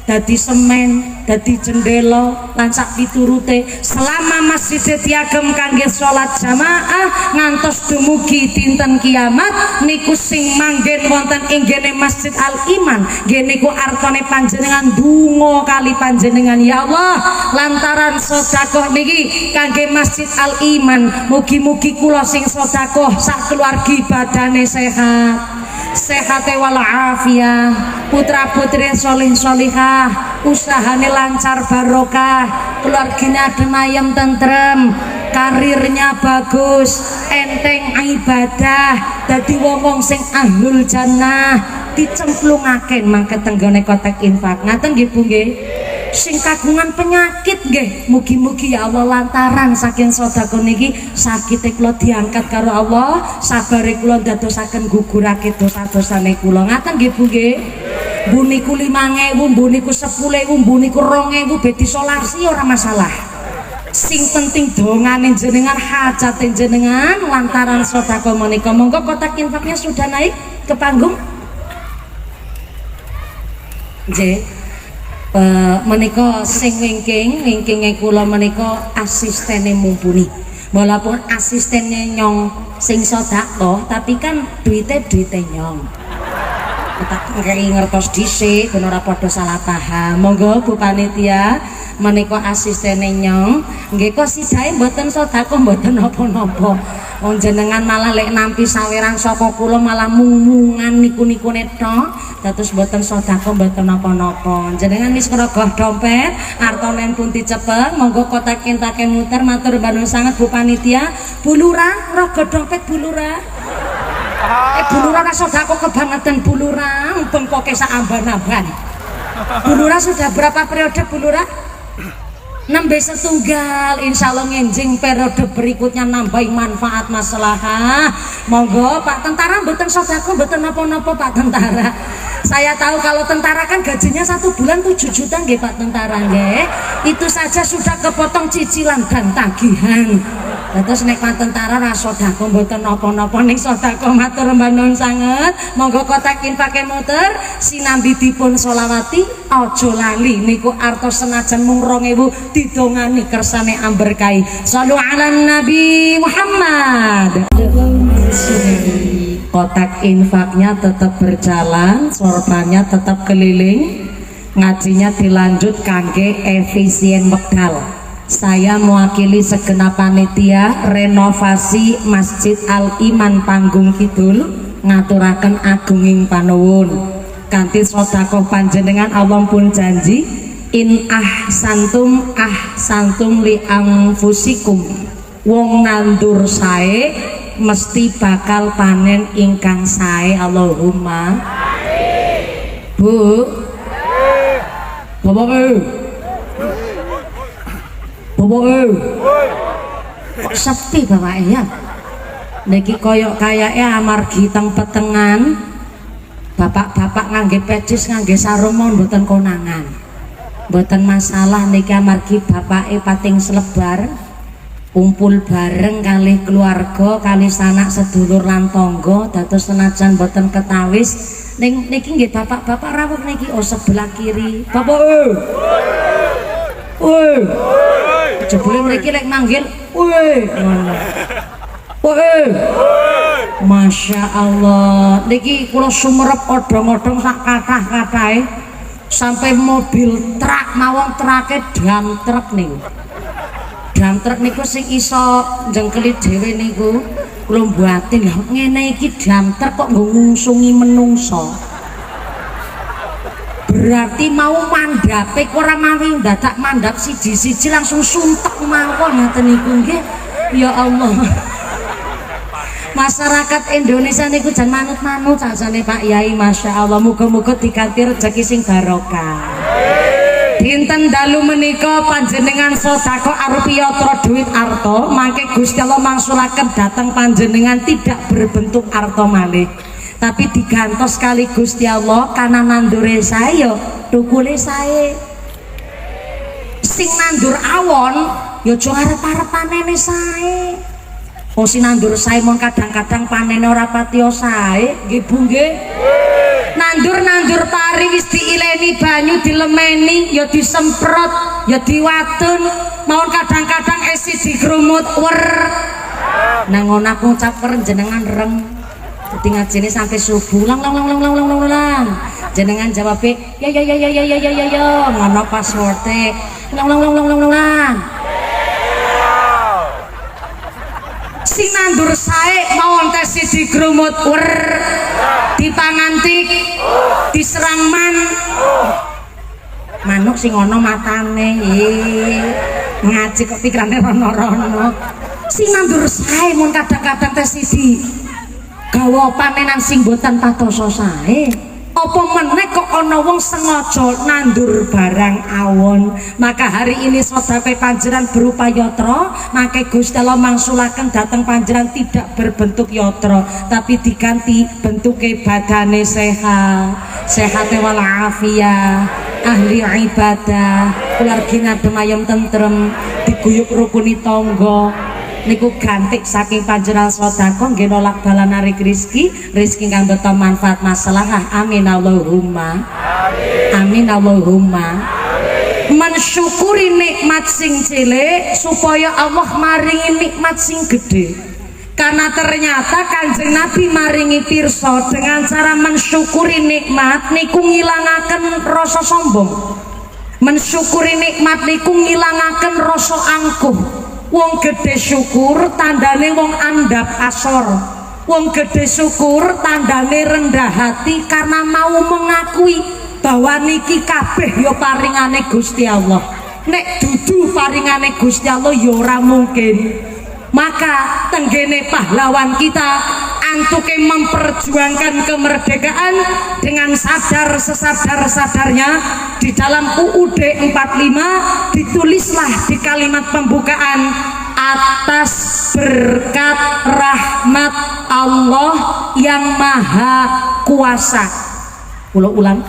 dadi semen, dadi jendela lan sak piturute selama masjid diagem kangge salat jamaah ngantos dumugi dinten kiamat niku sing manggen wonten ing gene Masjid Al Iman nggih niku artone panjenengan donga kali panjenengan ya Allah lantaran sedekah niki kangge Masjid Al Iman mugi-mugi kula sing sedekah sak keluargi badane sehat sehate walafiah putra putri solih solihah usahane lancar barokah keluarganya adem ayem tentrem karirnya bagus enteng ibadah dadi wong-wong sing ahlul jannah dicemplungaken mangke tenggone kotak infak ngaten nggih Bu nggih sing kagungan penyakit nggih mugi-mugi ya Allah lantaran saking sedekah niki sakite kula diangkat karo Allah sabare kula dadosaken gugurake dosa-dosane kula ngaten nggih Bu nggih bu niku 5.000 bu niku 10.000 bu niku 2.000 be disolasi ora masalah sing penting dongane jenengan hajate jenengan lantaran sedekah menika monggo kotak infaknya sudah naik ke panggung nggih menika sing wingkinge kula menika asistene mumpuni walaupun asistennya nyong sing sedekah tapi kan duite nyong tak ngei ngertos dhisik ben ora padha salah paham monggo Bu panitia menika asistene nyong nggih kok sidahe mboten sedekah mboten napa-napa wong jenengan malah lek nampi saweran saka kula malah mumungan niku-nikune tok dados mboten sedekah mboten napa-napa jenengan wis ngrogoh dompet artone pun dicepeng monggo kotak intake muter matur bandung sanget Bu panitia Bu Lurah ngrogoh dompet Bu Lurah Bu Lurah ora sedekah kebangetan Bu Lurah bengkoke sak amban-amban Bu Lurah sudah berapa periode Bu Lurah? Nembe setunggal, insya Allah ngenjing periode berikutnya nambahin manfaat maslahah. Monggo Pak Tentara, mboten sodako, mboten napa-napa Pak Tentara. Saya tahu kalau tentara kan gajinya 1 bulan 7 juta nggih Pak Tentara nggih. Itu saja sudah kepotong cicilan dan tagihan. Terus nek Pak Tentara ra sodako mboten napa-napa ning sodako matur mbanon sanget. Monggo kotak infake muter sinambi dipun solawati aja lali niku artos senajan mung 2000 didongani kersane amberkahi. Shallu ala Nabi Muhammad. Kotak infaknya tetap berjalan, sorbannya tetap keliling, ngajinya dilanjut kangge efisien wekdal. Saya mewakili segenap panitia renovasi Masjid Al Iman Panggung Kidul ngaturaken agunging panuwun kanthi sedekah panjenengan Allah pun janji in ahsantum li anfusikum, wong nandur sae mesti bakal panen ingkang sae. Allahumma Bu Bapak kok sepi Bapak ya niki koyok kayaknya amargi teng petengan bapak-bapak ngangge pecis ngangge sarung mau mboten konangan. Mboten masalah niki amargi bapake pating selebar kumpul bareng kali keluarga kali sanak sedulur lan tangga dados senajan mboten ketawis ning niki nggih bapak-bapak rawuh niki sebelah kiri. Bapak jebule mriki lek manggil ngono. Masya Allah niki kula sumerep odong-odong sak kathah-kathahe sampai mobil truk mawon trake dam truk ning. Dam truk niku sing iso njengkeli dhewe niku kula mbatin lho ngene iki dam truk kok nggo ngungsungi menungso. Berarti mau mandape ora mawi dadak mandap siji-siji langsung suntek mangkon ngoten niku nggih. Ya Allah. Masyarakat Indonesia niku jan manut-manut sakjane Pak Yai. Masya Allah, muga-muga diganti rezeki sing barokah. Dinten dalu menika panjenengan sedekah arupi yatra duit arto, mangke Gusti Allah mangsulaken dhateng panjenengan tidak berbentuk arto malih, tapi digantos kali Gusti Allah karena nandure saya tukule sae. Sing nandur awon ya aja arep-arep panene sae. Oh si nandur sae mon kadang-kadang panene ora patiya sae nggih Bu nggih. Nandur pari wis diileni banyu dilemeni ya disemprot ya diwadon mawon kadang-kadang esi digrumut wer. Nang ngono aku ngucap jenengan reng. Dadi ngajine sampai subuh lang jenengan jawab ya ngono passworde lang. Sing nandur sae mawon tes digrumut wer dipangantik diserang manuk sing ana matane ngaji kok pikirane rono-rono. Sing nandur sae mun kadang-kadang tes gawa panenan sing boten patoso sae apa meneh kok ana wong sengaja nandur barang awon. Maka hari ini sedekah panjenengan berupa yatra, maka Gusti Allah mangsulaken dhateng panjenengan tidak berbentuk yatra tapi diganti bentuke badane sehat wal afiyah, ahli ibadah, keluargane adem ayem tentrem, diguyub rukuni tangga. Niku gantik saking panjenengan sedekah nggih nolak bala narik rezeki kang beto manfaat maslahah. Amin Allahumma amin Allahumma. Mensyukuri nikmat sing cilik supaya Allah maringi nikmat sing gede, karena ternyata Kanjeng Nabi maringi pirsa dengan cara mensyukuri nikmat niku ngilangaken rasa sombong. Mensyukuri nikmat niku ngilangaken rasa angkuh. Wong gede syukur tandane wong andap asor. Wong gede syukur tandane rendah hati karena mau mengakui bahwa niki kabeh ya paringane Gusti Allah. Nek dudu paringane Gusti Allah ya ora mungkin. Maka tenggene pahlawan kita antuke memperjuangkan kemerdekaan dengan sadar sesadar-sadarnya. Di dalam UUD 45 ditulislah di kalimat pembukaan, atas berkat rahmat Allah yang maha kuasa. Ulang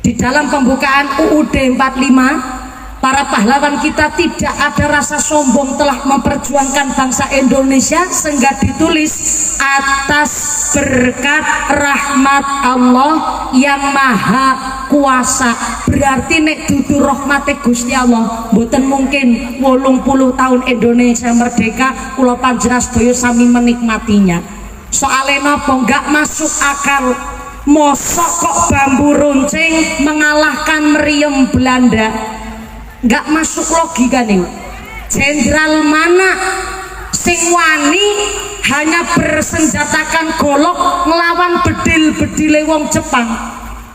di dalam pembukaan UUD 45, para pahlawan kita tidak ada rasa sombong telah memperjuangkan bangsa Indonesia, sehingga ditulis atas berkat rahmat Allah yang maha kuasa. Berarti nek dudu rahmate Gusti Allah mboten mungkin 80 tahun Indonesia merdeka kula panjenengan sedaya sami menikmatinya. Soale napa enggak masuk akal, mosok kok bambu runcing mengalahkan meriam Belanda? Nggak masuk logika nih. Jenderal mana sing wani hanya bersenjatakan golok ngelawan bedil-bedile wong Jepang?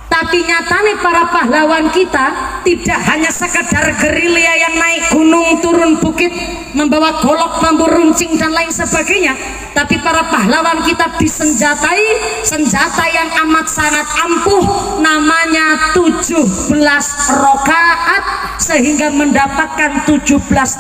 Tapi nyatanya para pahlawan kita tidak hanya sekedar gerilya yang naik gunung turun bukit membawa golok, bambu runcing dan lain sebagainya, tapi para pahlawan kita disenjatai senjata yang amat sangat ampuh, namanya 17 rakaat, sehingga mendapatkan 17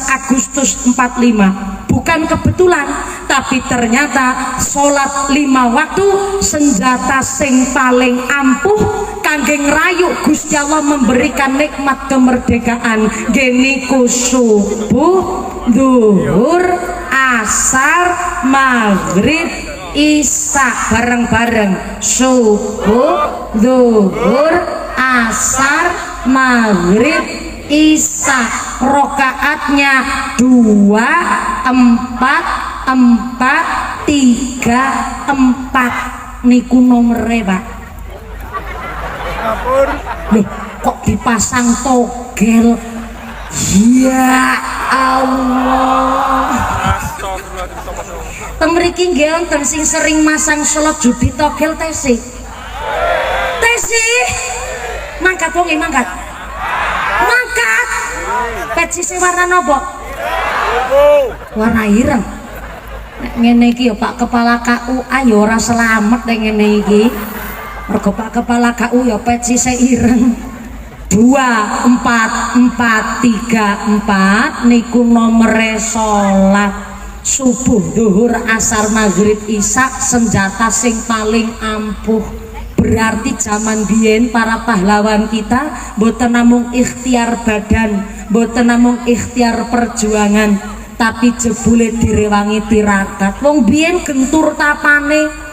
Agustus 45. Bukan kebetulan, tapi ternyata sholat 5 waktu senjata sing paling ampuh kangge ngrayu Gusti Allah memberikan nikmat kemerdekaan. Geniku subuh, zuhur, asar, maghrib, isya, bareng-bareng. Subuh, zuhur, asar, maghrib, isya. Rokaatnya 2, 4, 4, 3, 4. Niku nomere, Pak. Loh, kok dipasang togel? Ya Allah. Temriki nggih wonten sing sering masang slot judi togel tesi. Tesi. Mangkat wong mangkat. Mangkat. Pecise warna nopo? Warna ireng. Nek ngene iki ya Pak Kepala KU ayo ora selamat nek ngene iki. Mergo Pak Kepala KU ya pecise ireng. 2, 4, 4, 3, 4 niku nomere salat subuh, zuhur, asar, maghrib, isya, senjata sing paling ampuh. Berarti zaman biyen para pahlawan kita mboten namung ikhtiar badan, mboten namung ikhtiar perjuangan, tapi jebule direwangi tirakat. Wong biyen gentur tapane.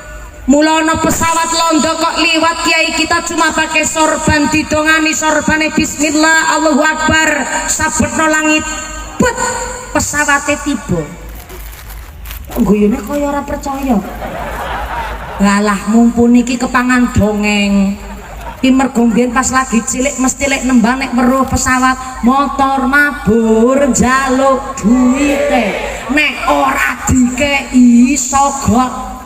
Mula ana pesawat londo kok liwat kiai kita cuma pakai sorban, didongani sorbane bismillah Allahu akbar, sabetno langit put pesawate tiba. Guyune kaya ora percaya. Ngalah mumpuni iki kepangan dongeng. Ki mergo mbiyen pas lagi cilik mesti lek nembang nek weruh pesawat motor mabur njaluk duwite, nek ora dikei sogok.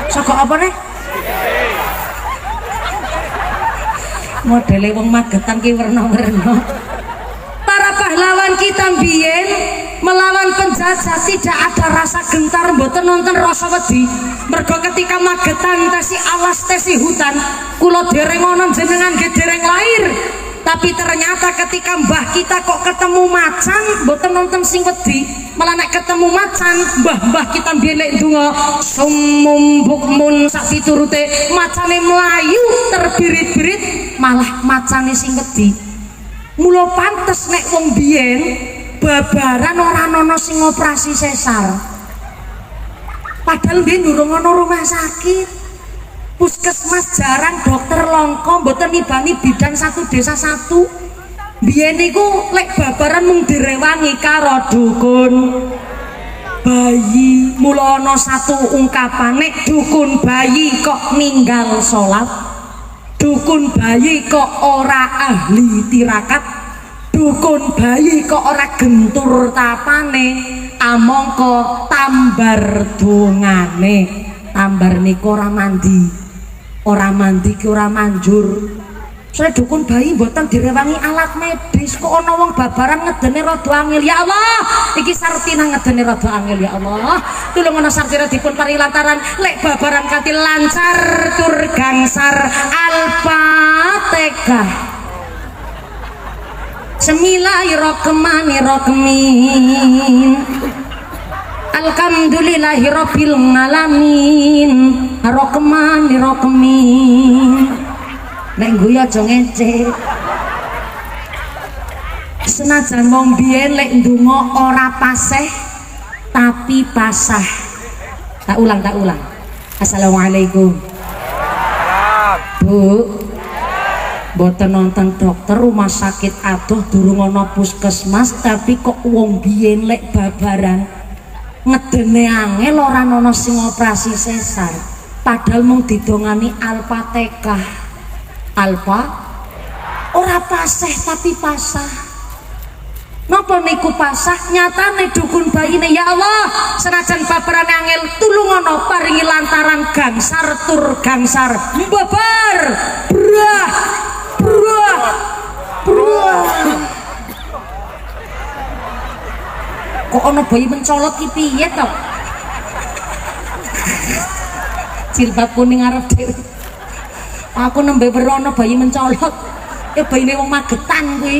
Sogok apa nih? Modele wong Magetan ki werna-werna. Para pahlawan kita biyen melawan penjajah tidak ada rasa gentar, mboten nonton rasa wedi. Mergo ketika Magetan tesi alas tesi hutan, kula dereng ana jenengan nggih dereng lahir. Tapi ternyata ketika mbah kita kok ketemu macan, mboten nonton sing wedi. Malah nek ketemu macan, mbah-mbah kita biyen lek ndonga sumum bukmun sak piturute, macane mlayu terbirit-birit, malah macane sing wedi. Mula pantes nek wong biyen babaran ora ana sing operasi sesar. Padahal biyen durung ana rumah sakit. Puskesmas jarang, dokter longko, mboten nibani bidan satu desa satu. Biyen niku lek babaran mung direwangi karo dukun bayi. Mula ana satu ungkapan, nek dukun bayi kok ninggal salat, dukun bayi kok ora ahli tirakat, dukun bayi kok ora gentur tapane, amangka tambar dongane. Tambar niku ora mandi. Ora mandi ki ora manjur. Saya dukun bayi mboten direwangi alat medis, kok ana wong babaran ngedene rada angel. Ya Allah, iki sartina ngedene rada angel ya Allah. Tulung ana sartina dipun paringi lantaran lek babaran kanthi lancar tur gangsar. Al-Fatihah. Bismillahirrahmanirrahim. Alhamdulillahirabbil alamin. Arrahmanirrahim. Nek guyu aja ngece. Senajan wong biyen lek ndonga ora paseh tapi pasah. Tak ulang. Assalamualaikum. Bu. Mboten nonton dokter rumah sakit adoh durung ana puskesmas tapi kok wong biyen lek babaran ngedene angel ora ana sing operasi sesar. Padahal mung didongani Al-Fatihah. Alfa ora paseh tapi pasah. Napa niku pasah? Nyatane dukun bayine ya Allah, senajan babaran angel tulungono paringi lantaran gangsar tur gangsar. Mbabar. Brah. Kok ana bayi mencolot ki piye to? Jilbab kuning arep dhewe. Aku nembe werono bayi mencolot. Ya bayine wong Magetan kuwi.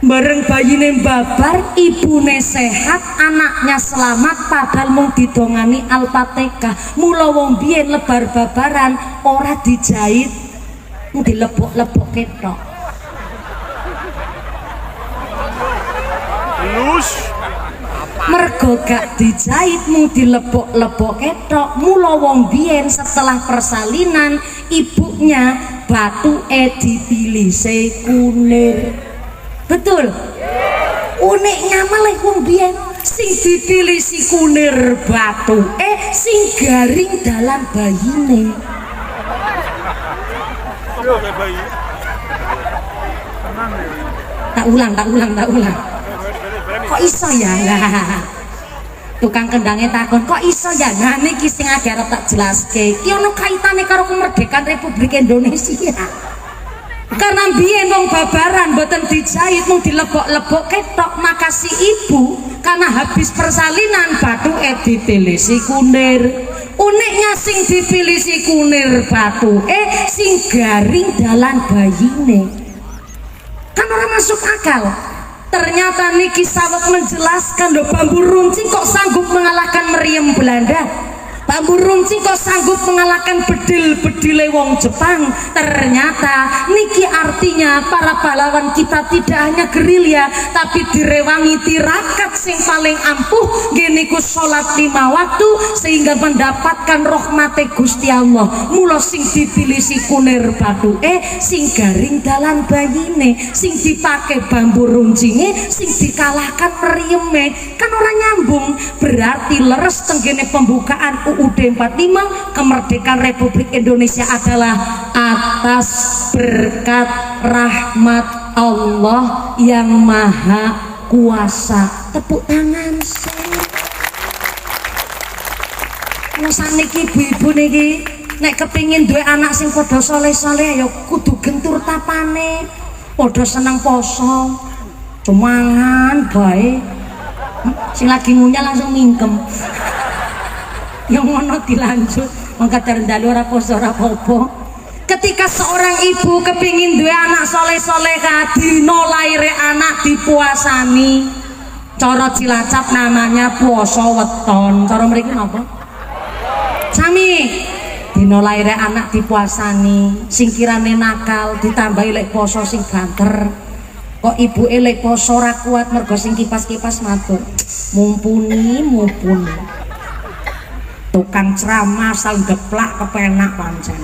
Bareng bayine mbabar, ibune sehat, anaknya selamat padahal mung didongani Al-Fatihah. Mula wong biyen lebar babaran ora dijahit, mung dilepok-lepok ketok. Mergo gak dijahit mung dilepok-lepok ketok. Mula wong biyen setelah persalinan ibunya batuke dipilise kunir. Betul? Uniknya malah wong biyen sing dipilisi kunir batuke sing garing dalam bayine. Tak ulang. Kok iso ya? Lah. Tukang kendangnya takon, kok iso ya? Nah niki sing arep tak jelaske. Ki ono kaitane karo kemerdekaan Republik Indonesia. Karena biyen wong babaran mboten dijahit mung dilepok-lepok ketok, maka si ibu karena habis persalinan batuke dipilisi kunir. Uniknya sing dipilisi kunir batuke sing garing dalan bayine. Kan ora masuk akal. Ternyata niki sawet menjelaskan loh, bambu runcing kok sanggup mengalahkan meriam Belanda. Bambu runcing kok sanggup mengalahkan bedil-bedile wong Jepang. Ternyata niki artinya para pahlawan kita tidak hanya gerilya tapi direwangi tirakat sing paling ampuh geniku sholat 5 waktu sehingga mendapatkan rahmate Gusti Allah. Mula sing dipilisi kunir batuke sing garing dalan bayine, sing dipake bambu runcinge, sing dikalahkan merieme. Kan orang nyambung, berarti leres tenggene pembukaan UUD 45 kemerdekaan Republik Indonesia adalah atas berkat rahmat Allah yang maha kuasa. Tepuk tangan saniki ibu-ibu niki nek kepingin duwe anak sing padha saleh-saleh ya kudu gentur tapane, padha seneng poso, cumangan bae. Sing lagi ngunyah langsung mingkem. Yang ngono dilanjut mengkadar dalu ora poso ora apa-apa. Ketika seorang ibu kepingin duwe anak soleh-soleha, dina laire anak dipuasani. Cara Cilacap namanya poso weton. Cara mriki napa? Sami. Dina laire anak dipuasani, sing kirane nakal ditambahi lek poso sing banter. Kok ibuke lek poso ora kuat mergo sing kipas-kipas matur. Mumpuni. Tukang ceramah asal geplak kepenak pancen.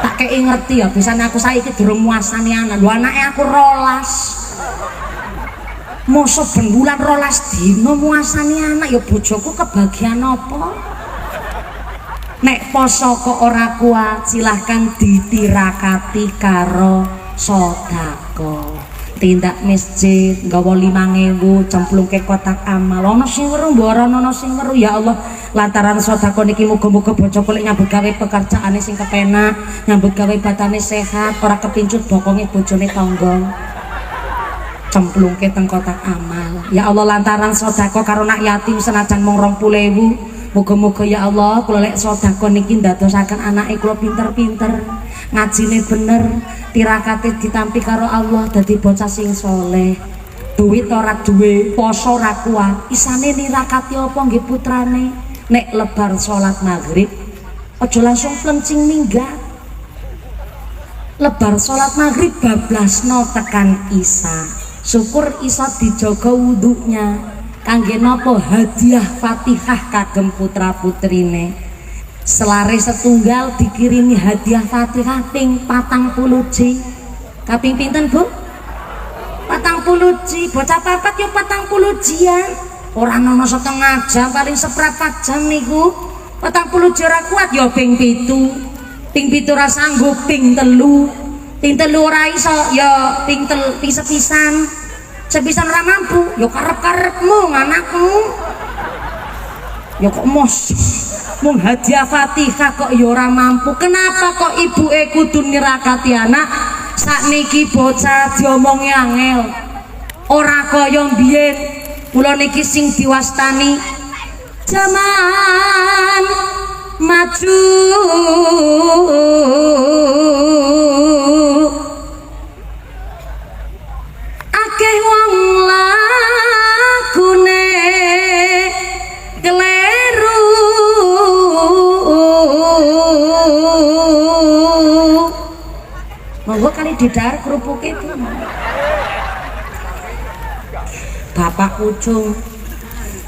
Tak kei ngerti ya, bisa aku saiki durung muasani anak. Lho anake aku 12. Mosok ben bulan 12 dina muasani anak ya bojoku kebagian apa? Nek poso kok ora kuat silahkan ditirakati karo sedekah. tindak masjid nggawa 5.000 cemplungke kotak amal ana sing weruh mbok ana sing weruh ya Allah lantaran sedekah niki muga-muga bojo kulit nyambut gawe pekerjaane sing kepenak nyambut gawe batane sehat ora kepincut bokonge bojone tangga cemplungke teng kotak amal ya Allah lantaran sedekah karo anak yatim senajan mung 20.000 muga-muga ya Allah kula lek sedekah niki ndadosaken anake kula pinter-pinter ngajine bener tirakate ditampi karo Allah dadi bocah sing soleh duit ora duwe poso ora kuat isane nirakati apa nggih putrane nek lebar salat maghrib aja langsung plencing minggat lebar salat maghrib bablasno tekan isya syukur isa dijaga wudhunya kangge napa hadiah Fatihah kagem putra putrine selare setunggal dikirimi hadiah Fatihah ping 40 ji kaping pinten Bu? 40 ji bocah papat yo 40 jian ora ana setengah jam paling seprapat jam niku 40 ji ora kuat yo ping 7 ora sanggup ping 3 ora iso yo ping sepisan ora mampu yo karep-karepmu anakmu yo kok mos mung hadiah Fatihah kok ya ora mampu kenapa kok ibuke kudu nirakati anak sakniki bocah diomongi angel ora kaya mbiyen kula niki sing diwastani zaman maju akeh wong lakune keleru monggo kali didar kerupuk itu Bapak Kucung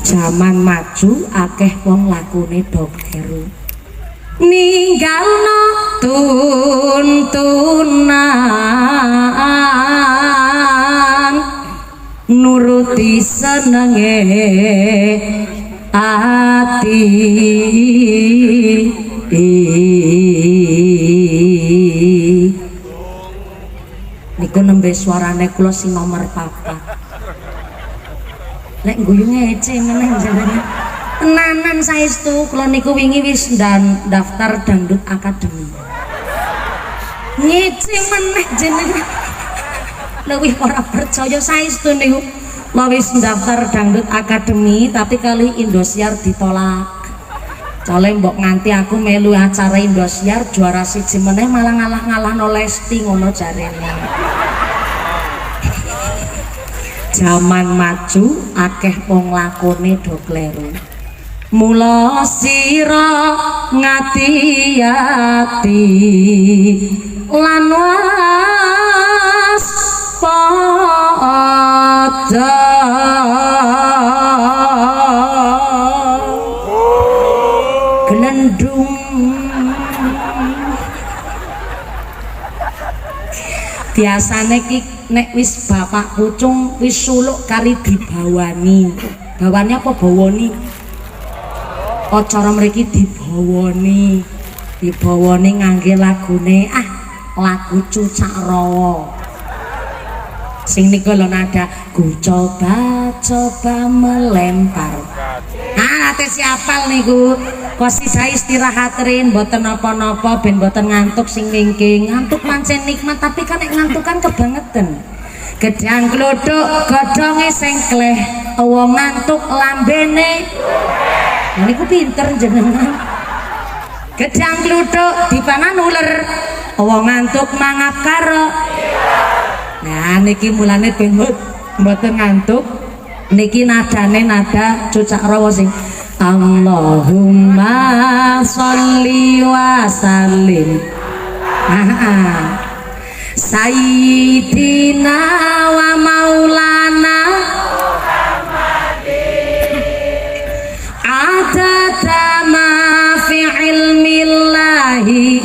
zaman maju akeh wong lakune do kleru ninggalno tuntunan nuruti senenge ati niku nembe suarane kula sing nomor 4 lek guyu ngece meneh jenenge tenanan saestu kula niku wingi wis daftar dangdut akademi ngece meneh jenenge luwih ora percaya saestu niku kula wis daftar dangdut akademi tapi kali Indosiar ditolak soalnya mbok nganti aku melu acara Indosiar juara siji meneh malah ngalah-ngalahno Lesti ngono jarene zaman maju akeh wong lakone do kleru mula sira ngati-ati lan waspada glendung biasane ki nek wis Bapak Kucung wis suluk kari dibawani apa bawani acara mriki dibawani ngangge lagune lagu Cucak Rawa sing niku lho nada ku coba melempar ate siapal niku kosi saya istirahatin mboten napa-napa ben mboten ngantuk sing wingking ngantuk pancen nikmat tapi kan nek ngantuk kan kebangetan gedang glodok godhonge sengkleh wong ngantuk lambene niku pinter jenengan gedang glodok dipangan uler wong ngantuk mangap karo nah niki mulane ben mboten ngantuk niki nadane nada Cucak Rawa sing Allahumma sholli wa sallim Sayyidina wa maulana adada ma fi ilmillahi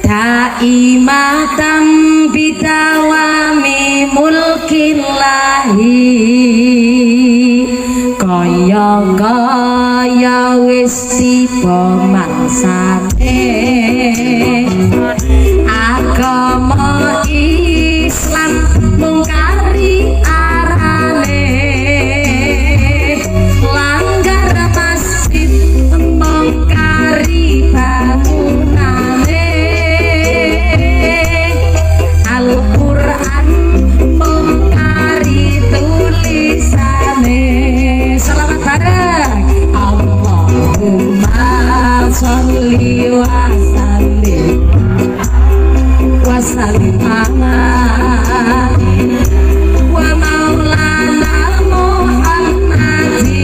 daimatan bidawami mulkillahi kaya wis tiba mangsane agama sholli wa sallim ala wa maulana Muhammadin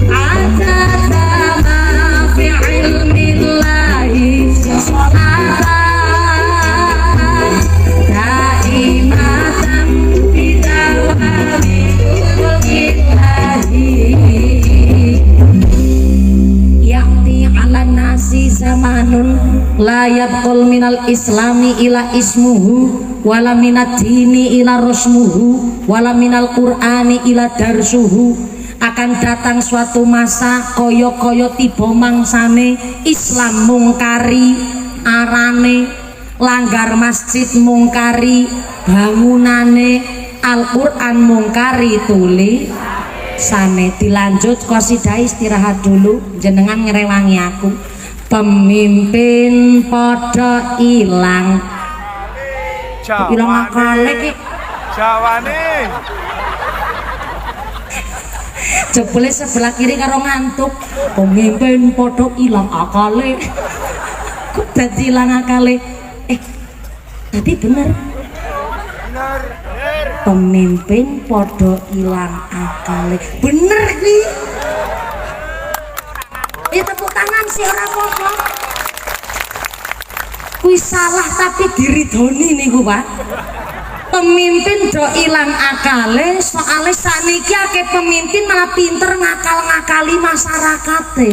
adada ma fi ilmillahi sholatan daimatan bidawami mulkillahi yakti ala nasi zamanun la yabqul minal islami ila ismuhu wala minad dini ila rasmuhu wala minal qur'ani ila darsuhu. Akan datang suatu masa koyo-koyo tiba mangsane Islam mungkari arane, langgar masjid mungkari bangunane, Al-Qur'an mungkari tulisane. Dilanjut qasidah istirahat dulu jenengan ngerewangi aku. Pemimpin podo ilang akale ki jawane jebule sebelah kiri karo ngantuk. Pemimpin podo ilang akale kok dadi ilang akale dadi bener pemimpin podo ilang akale bener ki. Ya tepuk tangan sih ora apa-apa. Kuwi salah tapi diridoni niku, Pak. Pemimpin do ilang akale soalnya saniki akeh pemimpin malah pinter ngakal-ngakali masyarakate.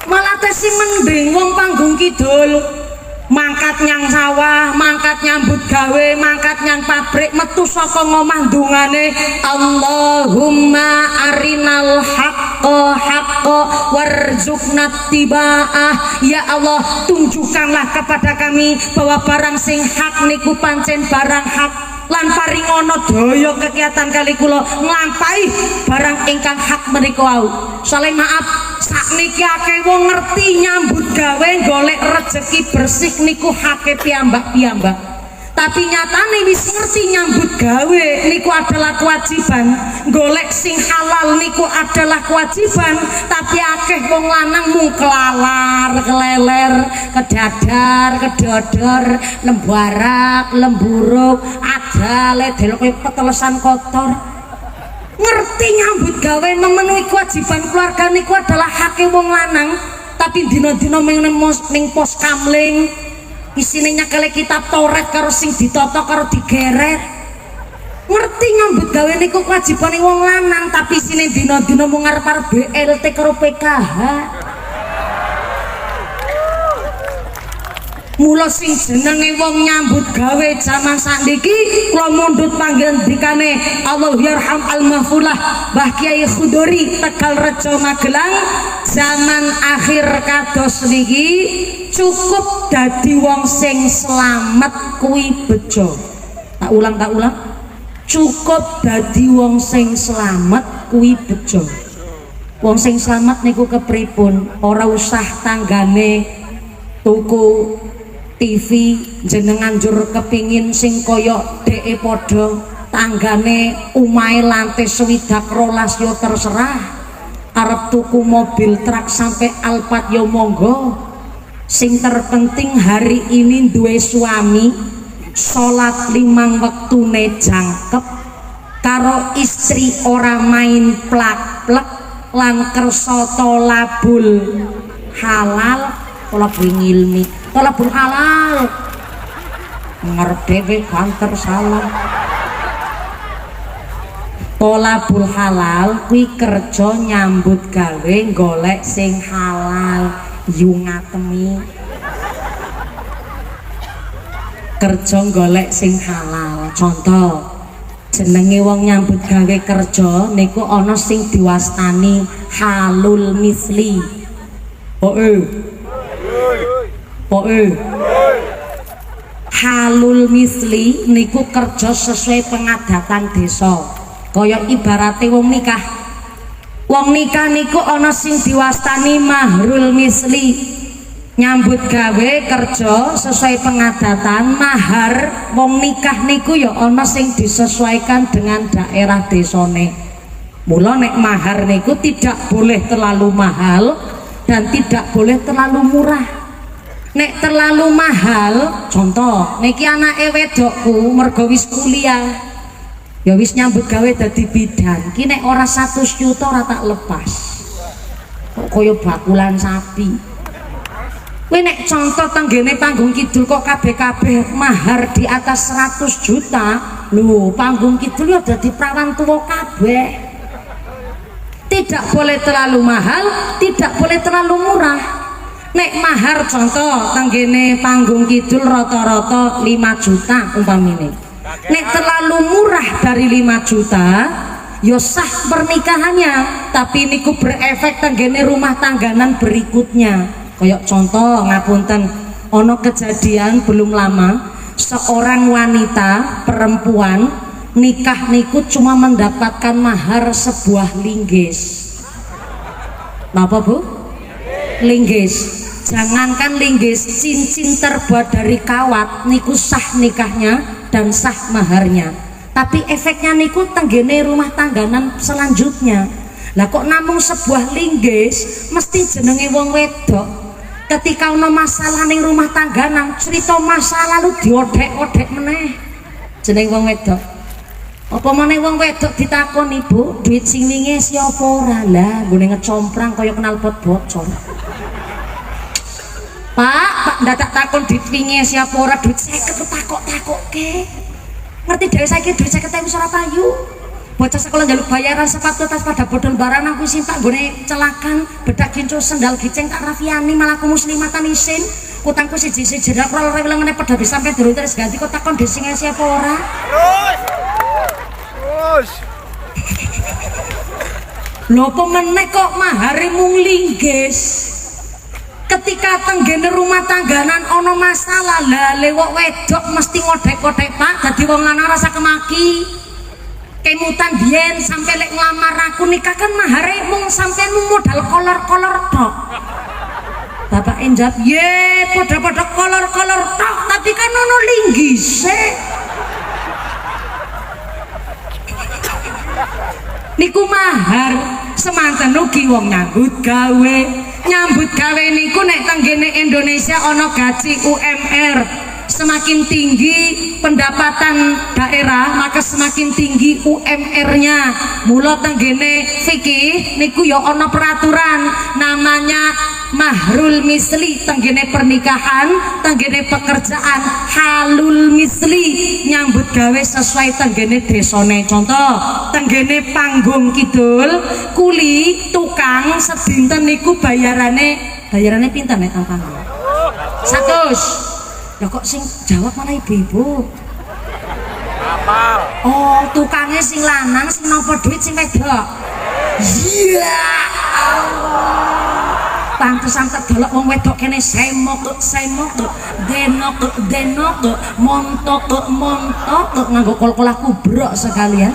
Malah tesi mending wong panggung kidul mangkat nyang sawah, mangkat nyambut gawe, mangkat nyang pabrik, metu saka ngomah ndungane Allahumma arinal haqqa haqqa warzuqna tibaah. Ya Allah, tunjukkanlah kepada kami bahwa barang sing hak niku pancen barang hak, lan paringono daya kegiatan kali kula nglampahi barang ingkang hak menika wau. Soale maaf, sakniki akeh wong ngerti nyambut gawe golek rezeki bersih niku hake piyambak-piyambak. Tapi nyatane wis ngerti nyambut gawe niku adalah kewajiban, golek sing halal niku adalah kewajiban. Tapi akeh wong lanang mung kelalar, keleler, kedadar, kedodor, lembarak, lemburuk, adale delok petelesan kotor. Ngerti nyambut gawe memenuhi kewajiban keluarga niku adalah hake wong lanang, tapi dina-dina ning pos kamling isine nyakale kitab Taurat karo sing ditata karo digeret. Ngerti nyambut gawe niku kewajibane wong lanang, tapi isine dina-dina mung arep-arep BLT karo PKH. Mula sing jenenge wong nyambut gawe zaman sakniki kula mundhut pangendikane Allah yarham al-mahfulah Mbah Kiai Khudori Tegal Rejo Magelang, zaman akhir kados niki cukup dadi wong sing selamat kuwi bejo. Tak ulang cukup dadi wong sing selamat kuwi bejo. Wong sing selamat niku kepripun? Ora usah tanggane tuku TV jenengan jur kepingin sing koyok deke podo, tanggane umahe lantai 12 yo terserah. Arep tuku mobil truk sampai Alphard yo monggo. Sing terpenting hari ini duwe suami, sholat 5 wektune jangkep, karo istri ora main plak-plek, lan kersa tolabul halal. Tolabul ilmi, tolabul halal, ngerdewe kantor salam. Tolabul halal kuwi kerja nyambut gawe golek sing halal. Yu ngatemi kerja golek sing halal. Contoh jenenge wong nyambut gawe kerja niku ana sing diwastani halul misli. Halul misli niku kerja sesuai pengadatan desa. Kaya ibarate wong nikah. Wong nikah niku ana sing diwastani mahrul misli. Nyambut gawe kerja sesuai pengadatan mahar wong nikah niku ya ana sing disesuaikan dengan daerah desane. Mula nek mahar niku tidak boleh terlalu mahal dan tidak boleh terlalu murah. Nek terlalu mahal, contoh niki anake wedokku mergo wis kuliah ya wis nyambut gawe dadi bidan, ki nek ora 100 juta ora tak lepas. Kok kaya bakulan sapi. Kowe nek contoh tenggene panggung kidul kok kabeh-kabeh mahar di atas 100 juta, lho panggung kidul ya dadi prawan tuwa kabeh. Tidak boleh terlalu mahal, tidak boleh terlalu murah. Nek mahar contoh tenggene panggung kidul rata-rata 5 juta umpamine. Nek terlalu murah dari 5 juta ya sah pernikahannya, tapi niku berefek tenggene rumah tangganan berikutnya. Kayak contoh ngapunten, ono kejadian belum lama seorang wanita perempuan nikah niku cuma mendapatkan mahar sebuah linggis. Napa Bu? Linggis. Jangankan linggis, cincin terbuat dari kawat niku sah nikahnya dan sah maharnya. Tapi efeknya niku tenggene rumah tangganan selanjutnya. Lah kok namung sebuah linggis mesti jenenge wong wedok. Ketika ono masalah ning rumah tangganan, cerita masa lalu diodhek-odhek meneh jeneng wong wedok. Apa meneh wong wedok ditakoni, Bu, duit sing wingi siapa ora? Lah nggone ngecomprang kaya knalpot bocor. Pak ndadak takon duit wingi siapa ora, duit 50 takok-takokke. Ngerti dhewe saiki duit 50.000 wis ora payu. Bocah sekolah njaluk bayaran sepatu tas pada bodol barang aku isin tak nggone celakan, bedak gincu sendal giceng tak rafiani malah aku muslimatan isin. Utangku siji-siji rak rol rewelengane pedha bisa sampe durung terus ganti kok takon duit sing siapa ora. Lho apa meneh kok mahare mung linggis. Ketika tenggene rumah tangganan ono masalah, lah lewok wedok mesti ngodhek-kodhek Pak dadi wong lanang rasa kemaki. Kemutan biyen sampai lek nglamar aku nikah kan mahare mung sampean modal kolor-kolor tok. Bapak enjap, ye padha-padha kolor-kolor tok, tapi kan ono linggise. Niku mahar semanten ugi wong nyambut gawe niku nek tenggene Indonesia ono gaji UMR. Semakin tinggi pendapatan daerah maka semakin tinggi UMR-nya. Mula tenggene fikih niku ya ono peraturan namanya mahrul misli tenggene pernikahan, tenggene pekerjaan halul misli nyambut gawe sesuai tenggene desone. Contoh tenggene panggung kidul kuli tukang sedinten niku bayarane pinten nek panggung? 100. Ya kok sing jawab malah ibu-ibu. Apa? Oh, tukangnya sing lanang sing nampa duit sing wedok. Iya Allah. Pantesan terdelok wong wedok kene semok denok montok nganggo kol-kolah kubrok sekalian.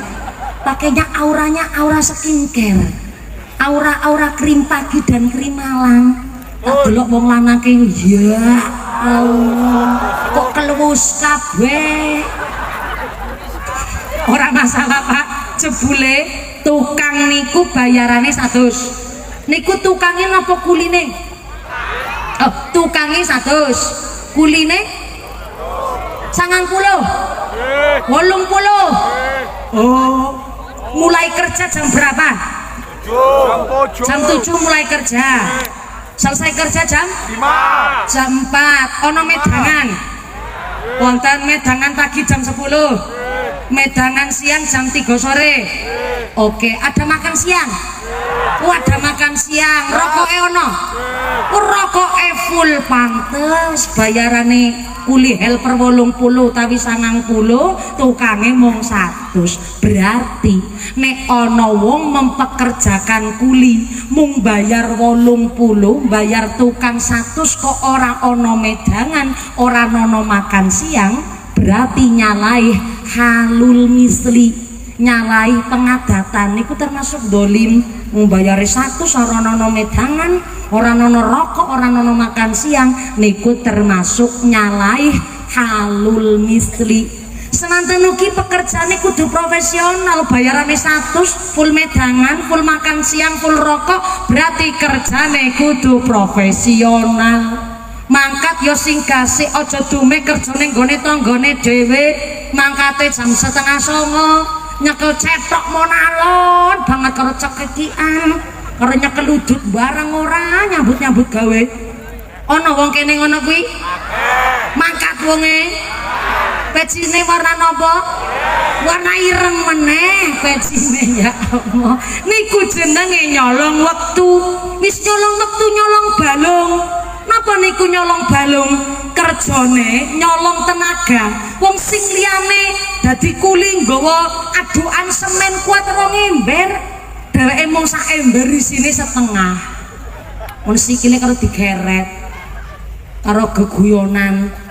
Pakainya auranya aura skincare. Aura krim pagi dan krim malam. Tak delok wong lanang ki ya Allah, kok kelus kabeh. Ora masalah Pak, jebule tukang niku bayarane 100. Niku tukangnya napa kuline? Oh, tukangnya 100. Kuline 90. 80. Oh, mulai kerja jam berapa? Jam 7 mulai kerja. Selesai kerja jam 5. jam 4. Ono medangan wonten medangan pagi jam 10, medangan siang jam 3 sore. Oke, ada makan siang. Ada makan siang. Rokoke ono? Rokoke full. Pantes bayarane kuli helper 80 tapi 90, tukange mung 100. Berarti nek ana wong mempekerjakan kuli mung bayar 80, bayar tukang 100 kok ora ana medangan, ora ana makan siang, berarti nyalai halul misli, nyalai pengadatan. Niku termasuk dolim. Membayari 100 ora ana medangan, ora ana rokok, ora ana makan siang, niku termasuk nyalai halul misli. Semanten ugi pekerjaane kudu profesional, bayarane 100, full medangan, full makan siang, full rokok, berarti kerjane kudu profesional. Mangkat yo sing gasik, aja dume kerjane nggone tanggane dhewe. Mangkate jam 8:30, nyekel cetok monalon banget karo cekekian, karo nyekel udut barang ora nyambut gawe. Ana wong kene ngono kuwi? Mangkat wonge. Pecine warna napa? Warna ireng meneh pecine, ya Allah. Niku jenenge nyolong wektu. Wis nyolong wektu nyolong balung. Napa niku nyolong balung? Kerjane nyolong tenaga. Wong sing liyane dadi kuli nggawa adukan semen kuat 2 ember, dheweke mung sak ember isine setengah. Mun sikile karo digeret karo geguyonan.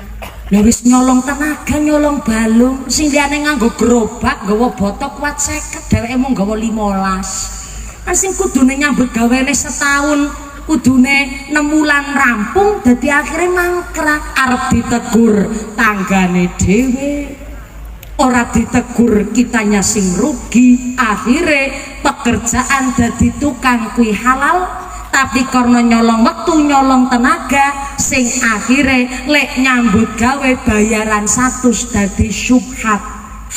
Lah wis nyolong tenaga, nyolong balung, sing liyane nganggo gerobak nggawa botok kuat 50, dheweke mung nggawa 15. Kan sing kudune nyambut gawene setahun, kudune 6 wulan rampung, dadi akhire mangkrak. Arep ditegur tanggane dhewe, ora ditegur kitanya sing rugi. Akhire pekerjaan dadi tukang kuwi halal, tapi karena nyolong waktu nyolong tenaga, sing akhire lek nyambut gawe bayaran 100 dadi syubhat.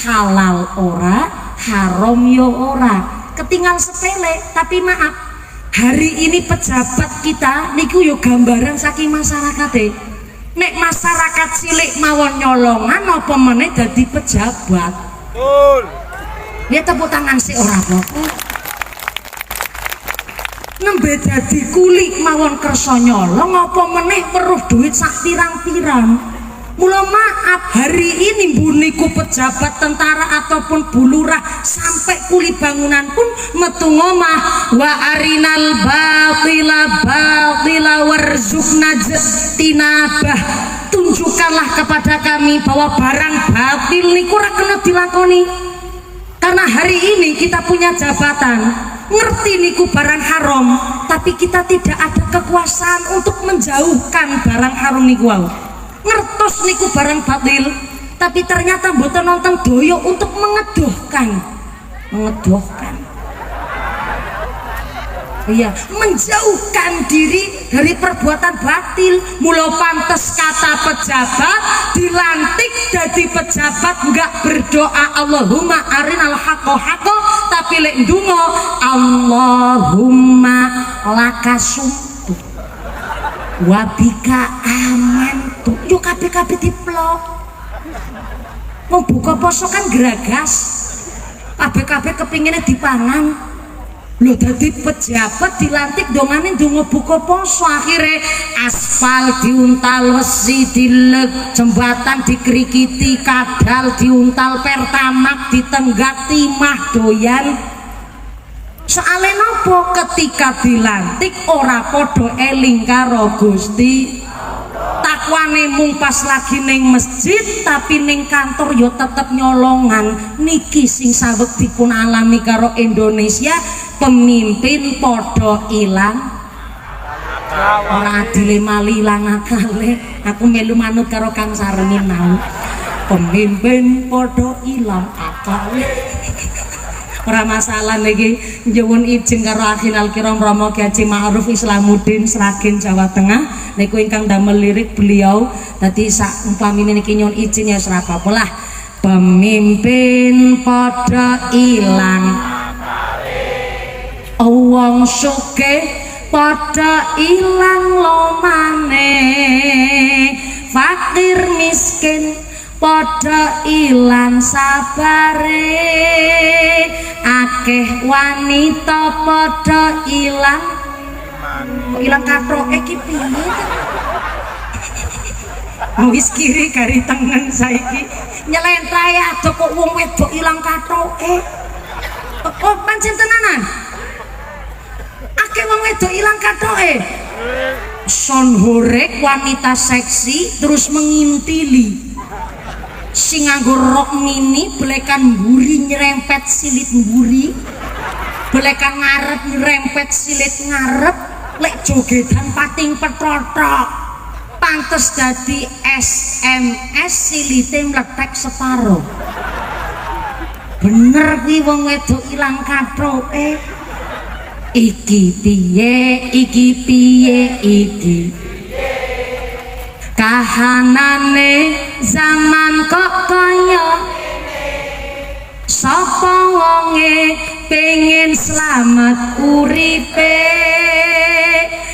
Halal ora, haram yo ora, ketinggal sepele. Tapi maaf, hari ini pejabat kita niku yo gambaran saking masyarakat. Nek masyarakat cilik mawon nyolongan apa meneh dadi pejabat. Betul. Ya tepuk tangan sih ora apa-apa. Nembe dadi kulik mawon kersa nyolong apa meneh weruh duit sak pirang-pirang. Mula maaf, hari ini buniku pejabat, tentara ataupun bulurah sampai kuli bangunan pun metu ngomah wa arinal batila warzuqna tinabah. Tunjukkanlah kepada kami bahwa barang batil niku ora kena dilakoni. Karena hari ini kita punya jabatan, ngerti niku barang haram, tapi kita tidak ada kekuasaan untuk menjauhkan barang haram niku wau. Ngertos niku barang batil, tapi ternyata mboten nonton doyo untuk mengedohkan. Iya, menjauhkan diri dari perbuatan batil. Mula pantes kata pejabat dilantik jadi pejabat nggak berdoa Allahumma arinal haqqo haqqo, tapi lek ndonga Allahumma lakasumtu wabika amantu. Yuk kabeh diplok. Mau buka poso kan geragas, kabeh kepinginnya dipangan. Lho dadi pejabat dilantik dongane ndonga buka poso, akhire aspal diuntal, wesi dilek, jembatan dikrikiti, kadal diuntal, pertamak ditenggak, timah doyan. Soale nopo? Ketika dilantik ora padha eling karo Gusti. Takwane mung pas lagi ning masjid, tapi ning kantor yo tetep nyolongan. Niki sing saweg dipun alami karo Indonesia. Pemimpin podo ilang, ora adile mali ilang akale. Aku melu manut karo Kang Sarmin mau. Pemimpin podo ilang akale. Ora masalah niki, nyuwun izin karo Akhinal Kiram Romo Ki Haji Ma'ruf Islamuddin Sragen Jawa Tengah niku ingkang damel lirik beliau. Dadi sak umpamine niki nyuwun izin ya ora apa-apa lah. Pemimpin podo ilang, wong sugih padha ilang lomane, fakir miskin padha ilang sabare, akeh wanita padha ilang. Kok ilang katroke iki piye? Wis kiri kari tengen saiki nyelentrae ado kok wong wedok ilang katroke. Kok pancen tenanan? Akeh wong wedok ilang katoke. Son horek wanita seksi terus mengintili. Sing nganggo rok mini, belekan mburi nyerempet silit mburi. Belekan ngarep nyerempet silit ngarep, lek jogedan pating petrotok. pantes dadi SMS silite mletek separo. Bener kuwi wong wedok ilang kathoke. Iki piye iki kahanane zaman kok kaya sapa wonge pengen selamat uripe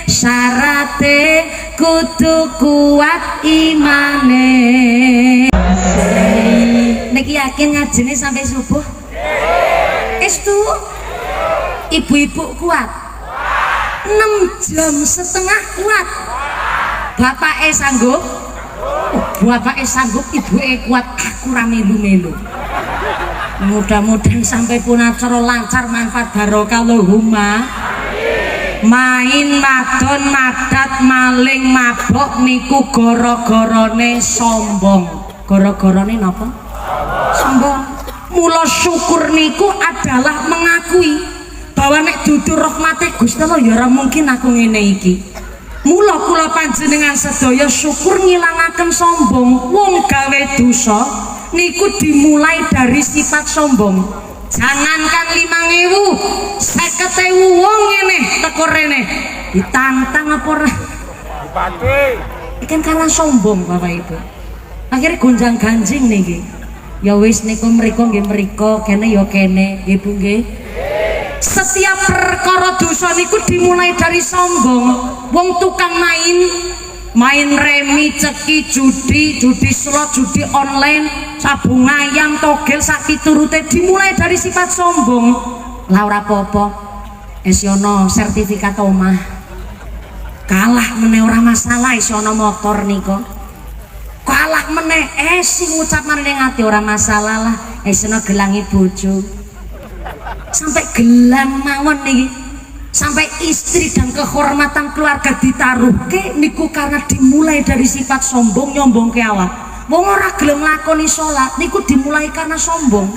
syarate kudu kuat imane. Niki yakin ngajine sampai subuh? Estu ibu-ibu kuat 6,5 jam kuat. Bapake sanggup? Bapake sanggup, ibuke kuat, aku ra melu-melu. Mudah-mudahan sampai pun acara lancar, manfaat barokah Allahumma. Main madon madat maling mabok niku gara-garane sombong. Gara-garane napa? Sombong. Mula syukur niku adalah mengakui bahwa nek dudu rahmate Gusti Allah ya ora mungkin aku ngene iki. Mula kula panjenengan sedaya syukur ngilangaken sombong. Wong gawe dosa niku dimulai dari sifat sombong. Jangankan 5.000, 50.000 wong ngene teko rene ditantang apa ora? Dipati. Ikan kalah sombong Bapak Ibu. Akhirnya gonjang-ganjing niki. Ya wis niku mriku nggih mriku, kene ya kene, nggih Bu nggih. Setiap perkara dosa niku dimulai dari sombong. Wong tukang main remi, ceki, judi slot, judi online, sabung ayam, togel, sak piturute dimulai dari sifat sombong. Lah ora apa-apa. Esiono sertifikat omah. Kalah meneh ora masalah esiono motor niku. Kalah meneh sing ngucap marang ati ora masalah lah. Esiono gelangi bojo. Sampai gelang mawon niki. Sampai istri dan kehormatan keluarga ditaruhke niku karena dimulai dari sifat sombong, nyombongke awak. Wong ora gelem nglakoni salat niku dimulai karena sombong.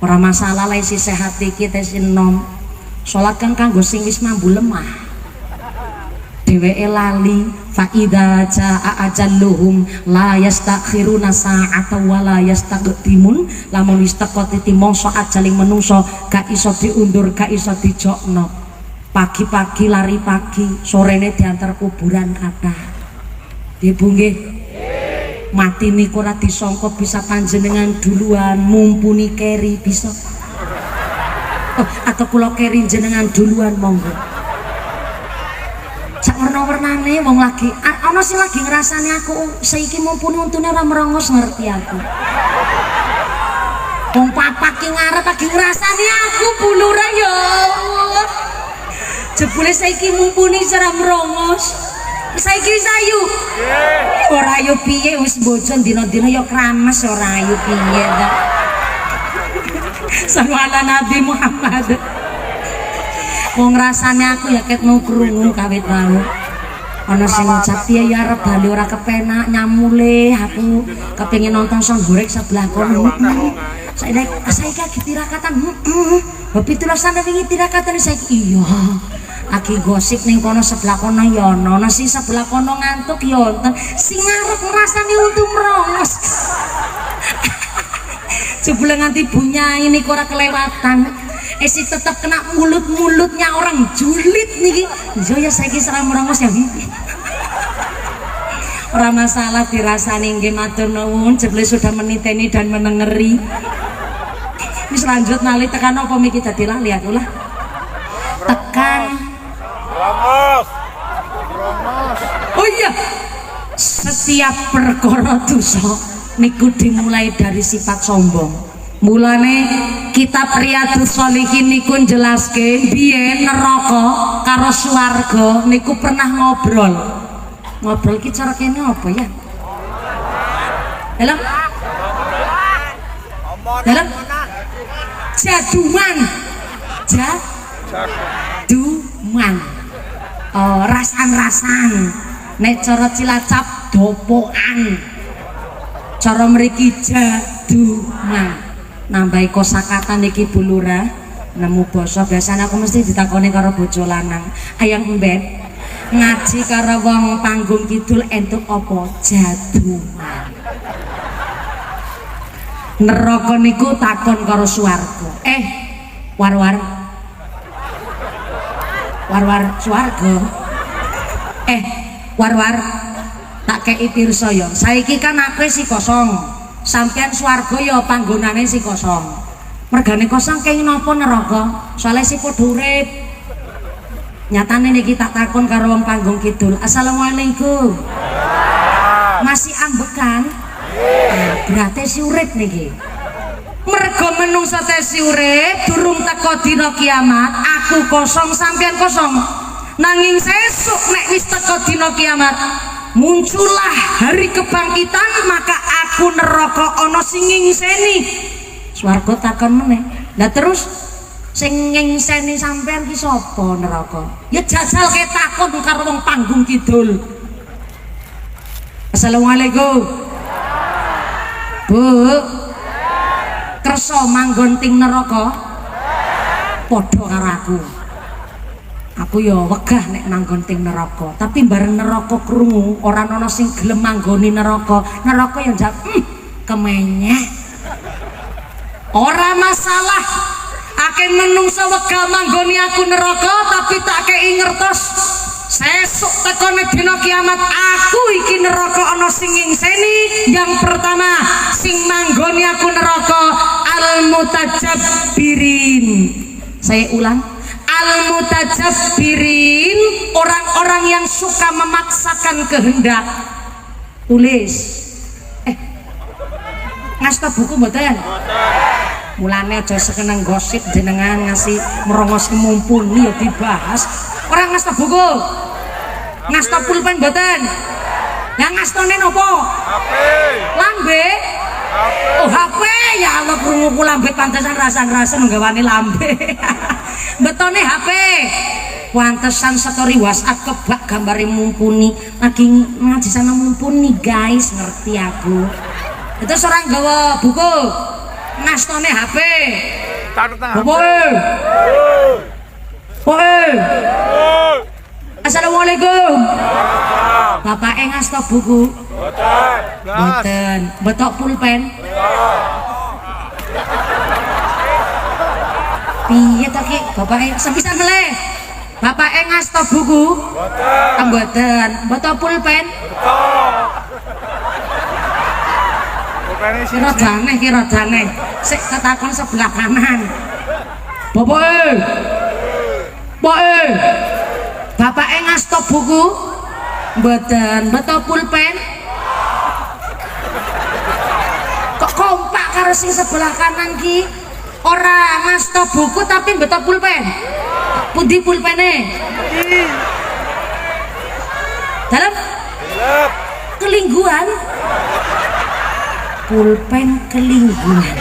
Ora masalah lah isi sehat iki tes enom. Salat kan kanggo sing wis mambu lemah. Dheweke lali fa idza jaa ajalluhum la yastakhiruna sa'ata wa la yastaqdimun. Lamun wis teko titi mangsa ajaling menungso gak iso diundur, gak iso dijokno. Pagi-pagi lari pagi, sorene diantar kuburan kathah. Ibu nggih. Mati niku ora disangka bisa panjenengan duluan, mumpuni keri bisa. Atau kula keri jenengan duluan monggo. Sak warna-warnane wong lagi ana sing lagi ngrasani aku saiki mumpuni untune ora merongos ngerti aku. Wong papat ki ngarep lagi ngrasani aku bulure ya Allah. Jebule saiki mumpuni cara merongos. Saiki sayu. Ora ayu piye wis bojo dina-dina ya kramas ora ayu piye ta. Sallallahu Nabi Muhammad. Wong rasane aku ya ket mau krungu kawit wau. Ana sing ngucap piye ya arep bali ora kepenak nyamule aku kepengin nonton Son Gorek sebelah kono. Saiki lagi tirakatan. Bapak tulasan wingi tirakatan saiki iya. Aki gosip ning kono sebelah kono ya ana sing sebelah kono ngantuk ya wonten sing ngarep ngrasani untu merongos. Jebule nganti bunya ini ora kelewatan. Esi tetap kena mulut-mulutnya orang julid niki. Yo ya saiki serang merongos ya. Ora masalah dirasani nggih matur nuwun jebule sudah meniteni dan menengeri. Wis lanjut nali tekan apa miki dadi lali aku lah. Tekan oh iya, setiap perkara dosa niku dimulai dari sifat sombong. Mulane kitab Riyadhus Shalihin niku njelaske biyen neraka karo swarga niku pernah ngobrol. Ngobrol ki cara kene apa ya? Dalam jaduman. Jaduman. Rasan-rasan. Nek cara Cilacap dopokan. Cara mriki jaduman. Nambahi kosakata niki Bu Lurah. Nemu basa biasanya aku mesti ditakoni karo bojo lanang. Ayang mbet, ngaji karo wong panggung kidul entuk apa jaduman. Neraka niku takon karo swarga. War-war swarga. War-war tak kei pirsa ya. Saiki kan aku si kosong. Sampeyan swarga ya panggonane si kosong. Mergane kosong kenging napa neraka? Soale si padha urip. Nyatane niki tak takon karo wong panggung kidul. Assalamualaikum. Masih ambekan? Berarti si urip niki. Mergo menungsa si urip durung teko dina kiamat, aku kosong sampean kosong. Nanging sesuk nek wis teko dina kiamat, muncullah hari kebangkitan, maka aku neraka ana sing ngingseni. Swarga takon meneh. Lah terus sing ngingseni sampean ki sapa neraka? Ya jajal ke takon karo wong panggung kidul. Assalamualaikum. Bu, kersa manggon ting neraka? Padha karo aku. Aku ya wegah nek manggon ting neraka, tapi bareng neraka krungu ora ana sing gelem manggoni neraka. Neraka ya njak kemenyek. Ora masalah. Akeh menungsa wegah manggoni aku neraka, tapi tak kei ngertos sesuk tekone dina kiamat aku iki neraka ana sing ngingseni. Yang pertama sing manggoni aku neraka al-mutajabbirin. Saya ulang, al-mutajabbirin, orang-orang yang suka memaksakan kehendak. Tulis ngasta buku mboten? Mulane aja sekeneng gosip jenengan ngasih merongos mumpuni ya dibahas. Orang ngasta buku, ngasta pulpen mboten? Yang ngastane napa? HP. Lambe. Oh HP ya Allah, krungu lambe pantesan rasan-rasan nggawane lambe. Betone HP. Pantesan story WhatsApp kebak gambare mumpuni. Lagi ngaji sana mumpuni guys, ngerti aku. Itu seorang gawa buku. Ngastone HP. Assalamualaikum. Bapak ngasta buku? Boten. Betok pulpen? Piye to ki? Bapak sepisan meleh. Bapak ngasta buku? Boten. Betok pulpen? Kira jane sik ketakon sebelah kanan. Bapak Bapak ngasta buku? Mboten. Beto pulpen? Kok kompak karo sing sebelah kanan ki? Ora ngasta buku tapi beto pulpen. Pundi pulpene? Dalam kelingguan. Pulpen kelingguan.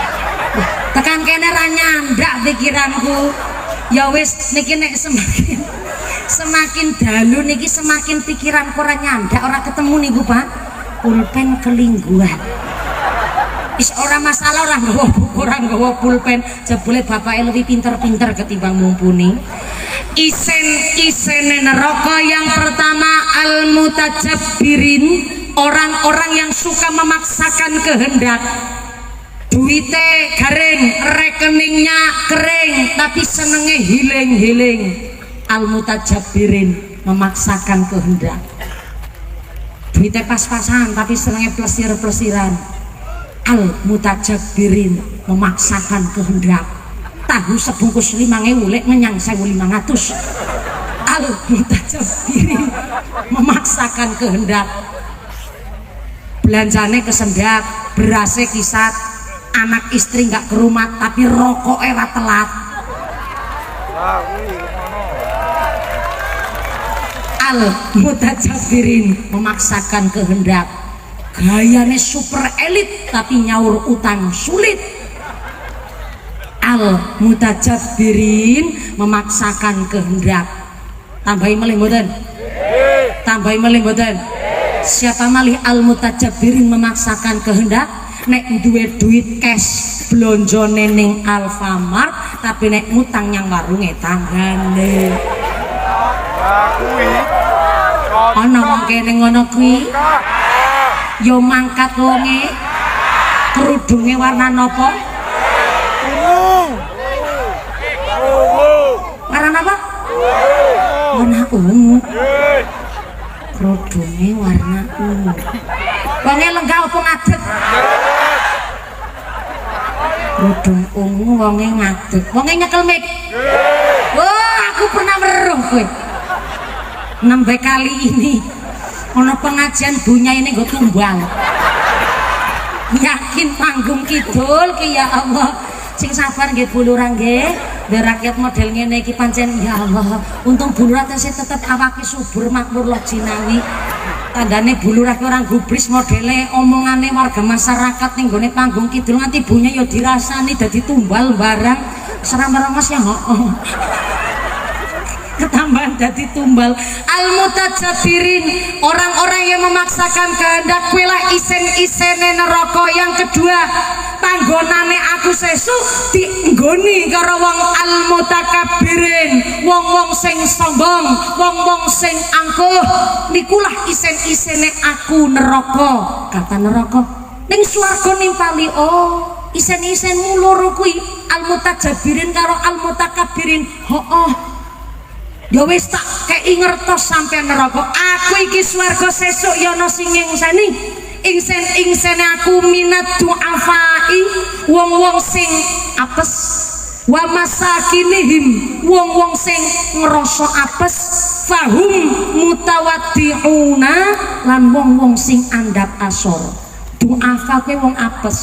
Tekan kene ra nyandak pikiranku. Ya wis niki nek semakin dalu niki semakin pikiranku ora nyandak, ora ketemu niku Pak. Pulpen kelingguan. Is ora masalah ora nggawa buku, ora nggawa pulpen. Jebule bapake lebih pinter-pinter ketimbang mumpuni. Isen neraka yang pertama al-mutajabbirin, orang-orang yang suka memaksakan kehendak. Duite garing, rekeningnya kering, tapi senenge hiling-hiling. Al-mutajabbirin, memaksakan kehendak. Duite pas-pasan tapi senenge plesir-plesiran. Al-mutajabbirin, memaksakan kehendak. Tahu sebungkus 5.000 lek ngenyang 1.500. Al-mutajabbirin, memaksakan kehendak. Belanjane kesendak, berase kisat, anak istri nggak ke rumah tapi rokok era telat. Al-mutajabbirin, memaksakan kehendak. Gayane super elit tapi nyaur utang sulit. Al-mutajabbirin, memaksakan kehendak. Tambahi melih mboten? Tambahi melih mboten? Siapa malih al-mutajabbirin, memaksakan kehendak? Nek duwe duit cash blonjone ning Alfamart tapi nek ngutang nyang warunge tanggane. ana wong kene ngono kuwi yo mangkat wonge kerudunge warna napa warna apa warna ungu kerudunge warna ungu wonge lenggah apa ngadeg kerudung ungu wonge ngadeg wonge nyekel mik wah aku pernah weruh kowe nembe kali ini ana pengajian bunya ini nggo tumbal yakin panggung kidul ki ya Allah sing sabar nggih Bu Lurah nggih biar rakyat model ngene iki pancen ya Allah untung Bu Lurah tesih tetep awake subur makmur lo jinawi tandane Bu Lurah ki orang gubris modele omongane warga masyarakat ning gone panggung kidul nganti bunya ya dirasani dadi tumbal barang seram-remes ya heeh ketambahan dadi tumbal al-mutajabirin orang-orang yang memaksakan kehendak kuilah isen-isene neraka. Yang kedua panggonane aku sesuk dienggoni karo wong al-mutakabirin wong-wong sing sombong wong-wong sing angkuh nikulah isen-isene aku neraka. Kata neraka ning swarga nimpali oh isen-isenmu loro kuwi al-mutajabirin karo al-mutakabirin oh ya wis tak kei ngertos sampai neraka aku iki swarga sesuk ya ana sing ngengseni ingsen-ingsene aku minat du'afai wong-wong sing apes wa masakinihim wong-wong sing ngrasa apes fahum mutawaddiuna lan wong-wong sing andap asor du'afa kuwi wong apes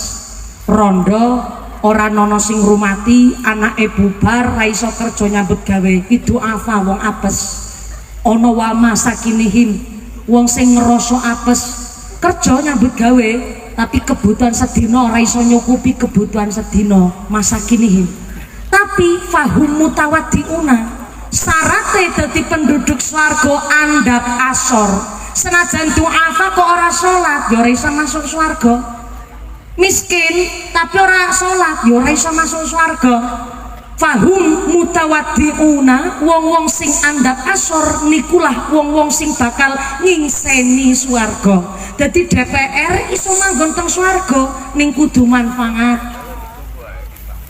rondo ora nono sing rumati anake bubar ra iso kerja nyambut gawe itu apa wong apes ana wa masakinihim wong sing ngrasa apes kerja nyambut gawe tapi kebutuhan sedina ora iso nyukupi kebutuhan sedina masakinihim tapi fahum mutawaddiuna syarate dadi penduduk swarga andap asor senajan du'afa kok ora salat ya ora iso masuk swarga miskin tapi ora salat ya ora iso masuk swarga fahum mutawaddiuna wong-wong sing andap asor nikulah wong-wong sing bakal ngingseni swarga dadi DPR iso manggon teng swarga ning kudu manfaat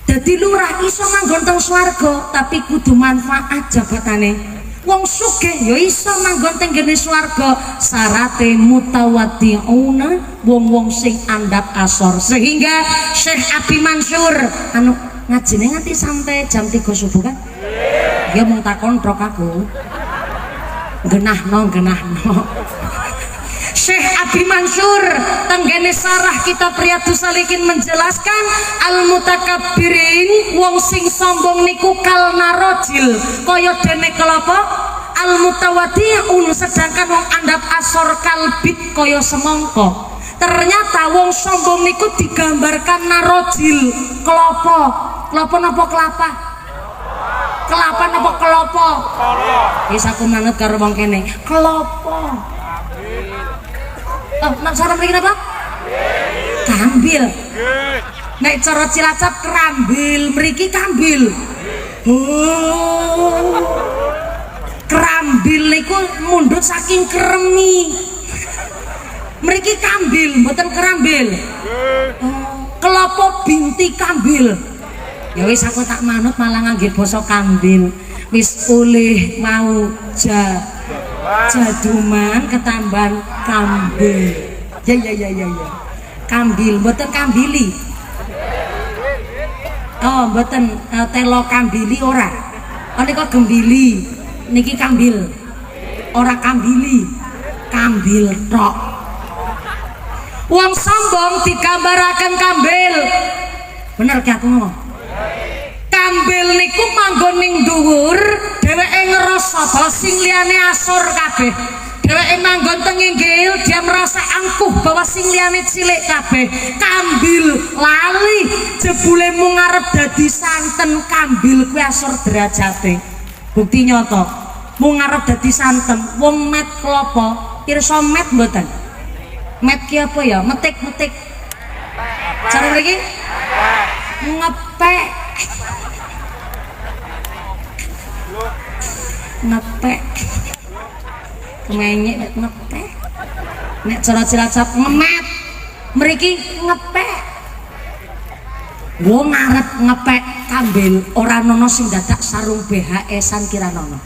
dadi lurah iso manggon teng swarga tapi kudu manfaat jabatane wong sugih ya iso manggon teng gene swarga syarate mutawaddiuna wong-wong sing andap asor sehingga Syekh Abi Mansur anu ngajine nganti sampai jam 3 subuh kan dia mung takon tok aku genahno Syekh Abi Mansur tenggene sarah kitab Riyadhus Shalihin menjelaskan al-mutakabbirin wong sing sombong niku kal narojil kaya dene kelapa al-mutawaddiun sedangkan wong andap asor kalbit kaya semangka. Ternyata wong sombong niku digambarkan narojil kelapa napa kelapa kelapa napa kelapa wis aku manut karo wong kene kelapa nak cara mriki napa kambil nek cara Cilacap kerambil mriki kambil oh kerambil niku mundhut saking kremi mriki kambil mboten kerambil kelapa binti kambil ya wis aku tak manut malah ngangge basa kambil wis oleh mau jaduman ketamban kambil ya kambil mboten kambili oh mboten telo kambili ora oh nika gembili niki kambil ora kambili kambil tok wong sombong digambaraken kambil bener ki aku ngomong kambil niku manggon ning dhuwur dheweke ngerasa bahwa sing liyane asor kabeh dheweke manggon teng inggil dia merasa angkuh bahwa sing liyane cilik kabeh kambil lali jebule mung arep dadi santen kambil kuwi asor derajate bukti nyata mung arep dadi santen wong met klopo pirsa met mboten met ki apa ya metik-metik cara mriki ngepek kemenyek ngepek nek cara Cilacap ngemet mriki ngepek wong arep ngepek kambil ora nono sing dadak sarung BHS-an kiranono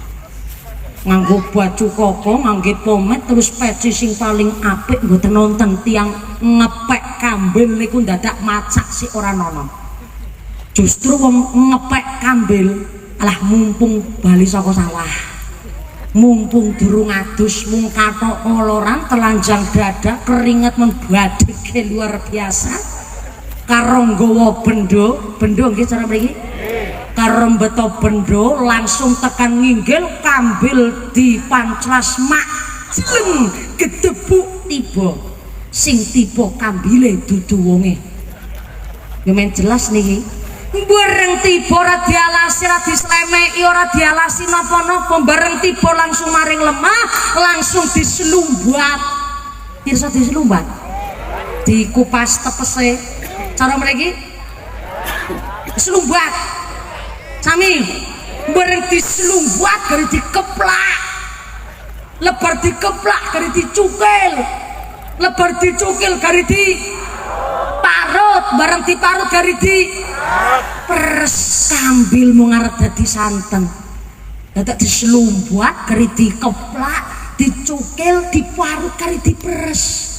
nganggo baju koko nganggo pomade terus peci sing paling apik mboten nonton tiang ngepek kambil niku dadak macak si ora nono justru wong ngepek kambil alah mumpung bali saka sawah mumpung durung adus mung kathok ngoloran telanjang dada keringet membadheke luar biasa karo nggawa bendo nggih cara mriki karo beto bendo langsung tekan nginggil kambil dipanclas mak cileng gedebuk tiba sing tiba kambile dudu wonge ya men jelas niki bareng tiba ora dialasi ora dislemeki ora dialasi napa-napa bareng tiba langsung maring lemah langsung diselumbat pirsa diselumbat dikupas tepese cara mriki selumbat sami bareng diselumbat gari dikeplak lebar dikeplak gari dicukil lebar dicukil gari di parut bareng diparut gari di peres kambil mau ngarep dadi santen dadak diselumbat gari dikeplak dicukil diparut gari diperes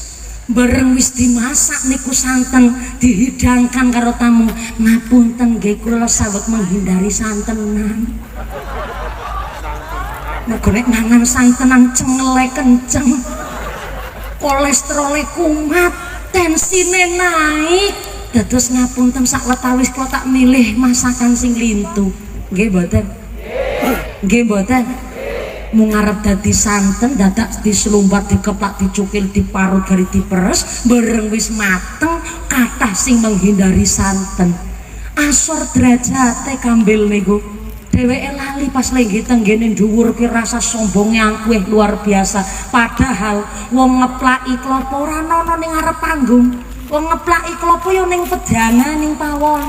bareng wis dimasak niku santen dihidangkan karo tamu ngapunten nggih kula saweg menghindari santenan mergo nek mangan santenan cengele kenceng kolesterole kumat tensine naik dados ngapunten sawetawis kula tak milih masakan sing lintu nggih mboten nggih mboten mung ngarep dadi santen dadak diselumbat dikeplak dicukil diparut gari diperes bareng wis mateng kathah sing menghindari santen asor derajate kambil niku dheweke lali pas lagi tenggene dhuwur ki rasa sombonge angkuh luar biasa padahal wong ngeplaki klapa ora ana ning ngarep panggung wong ngeplaki klapa ya ning pedangan ning pawon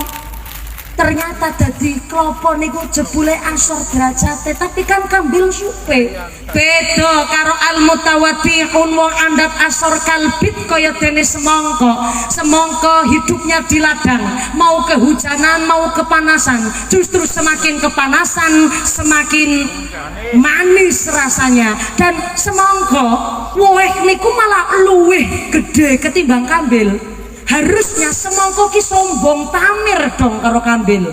ternyata dadi klopo niku jebule asor derajate tapi kan kambil supe beda karo al mutawaddi'un wong andap asor kalbit kaya dene semangka hidupnya di ladang mau kehujanan mau kepanasan justru semakin kepanasan semakin manis rasanya dan semangka woeh niku malah luwih gede ketimbang kambil harusnya semangka ki sombong pamer dong karo kambil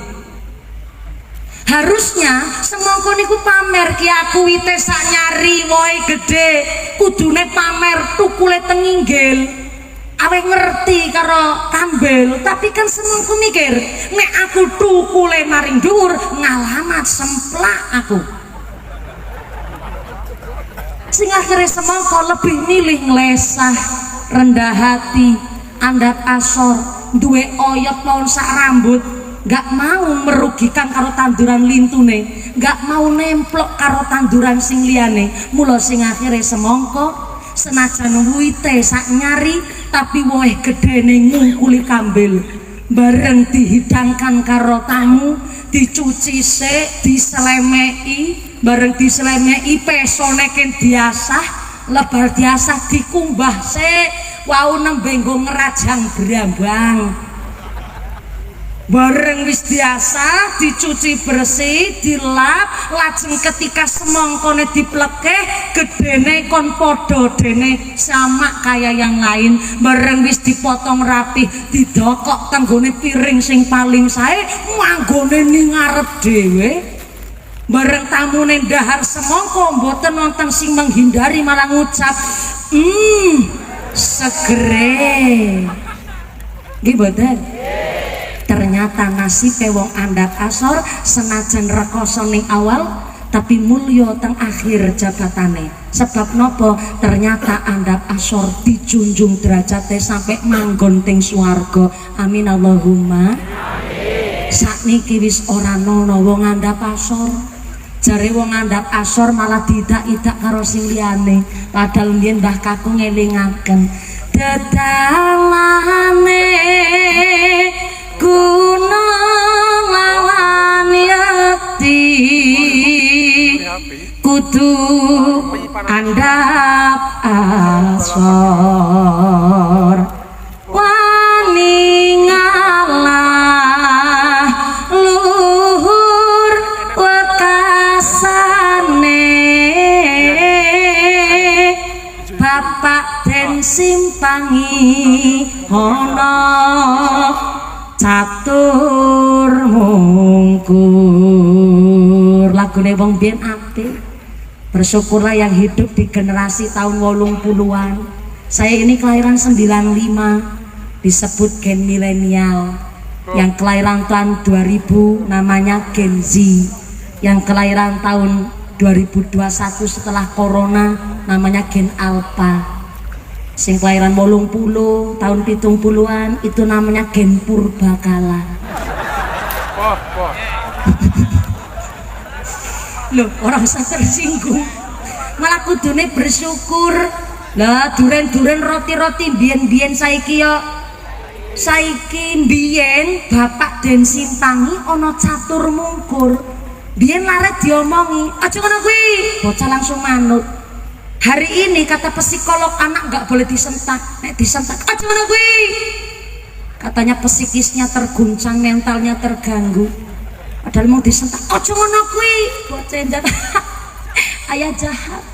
harusnya semangka niku pamer ki aku wite sak nyari woe gede kudune pamer tukule tenginggil awe ngerti karo kambil tapi kan semangka mikir nek aku tukule maring dhuwur ngalamat semplak aku sing akhirnya semangka lebih milih nglesah rendah hati andap asor duwe oyot maun sak rambut gak mau merugikan karo tanduran lintune gak mau nemplok karo tanduran sing liyane mula sing akhire semangka senajan wite sak nyari tapi woeh gedene ngungkuli kambil bareng dihidangkan karo tamu dicuci sik diselemeki bareng diselemeki pesone ken diasah lebar diasah dikumbah sik wau nembe nggo ngerajang brambang bareng wis biasa dicuci bersih dilap lajeng ketika semangkane diplekeh gedene kon padha dene sama kaya yang lain bareng wis dipotong rapih didokok tenggone piring sing paling sae manggone ning ngarep dhewe bareng tamune ndahar semangka mboten wonten sing menghindari malah ngucap segere nggih mboten ternyata nasibe wong andap asor senajan rekoso ning awal tapi mulya teng akhir jabatane sebab nopo ternyata andap asor dijunjung derajate sampai manggon teng swarga amin Allahumma amin sakniki wis ora ana wong andap asor jare wong andap asor malah didak-idak karo sing liyane padahal mbiyen Mbah Kakung ngelingaken dedalane gunung lawan yati kudu andap asor wani ngalah luhur wekasane bapak den simpangi ana catur mungkur. Lagune wong biyen apik. Bersyukurlah yang hidup di generasi tahun 80-an. Saya ini kelahiran 95, disebut gen milenial. Yang kelahiran tahun 2000 namanya Gen Z. Yang kelahiran tahun 2021 setelah corona namanya Gen Alpha. Sing kelahiran 80 tahun 70-an itu namanya Gen Purbakala. Loh, orang usah tersinggung, malah kudune bersyukur. Lah duren-duren roti-roti biyen-biyen saiki biyen bapak den simpangi ana catur mungkur. Biyen laret diomongi, aja ngono kuwi, bocah langsung manut. Hari ini kata psikolog anak nggak boleh disentak, nek disentak aja ngono kuwi. Katanya psikisnya terguncang, mentalnya terganggu. Padahal mau disentak aja ngono kuwi, bocah jahat. Ayah jahat.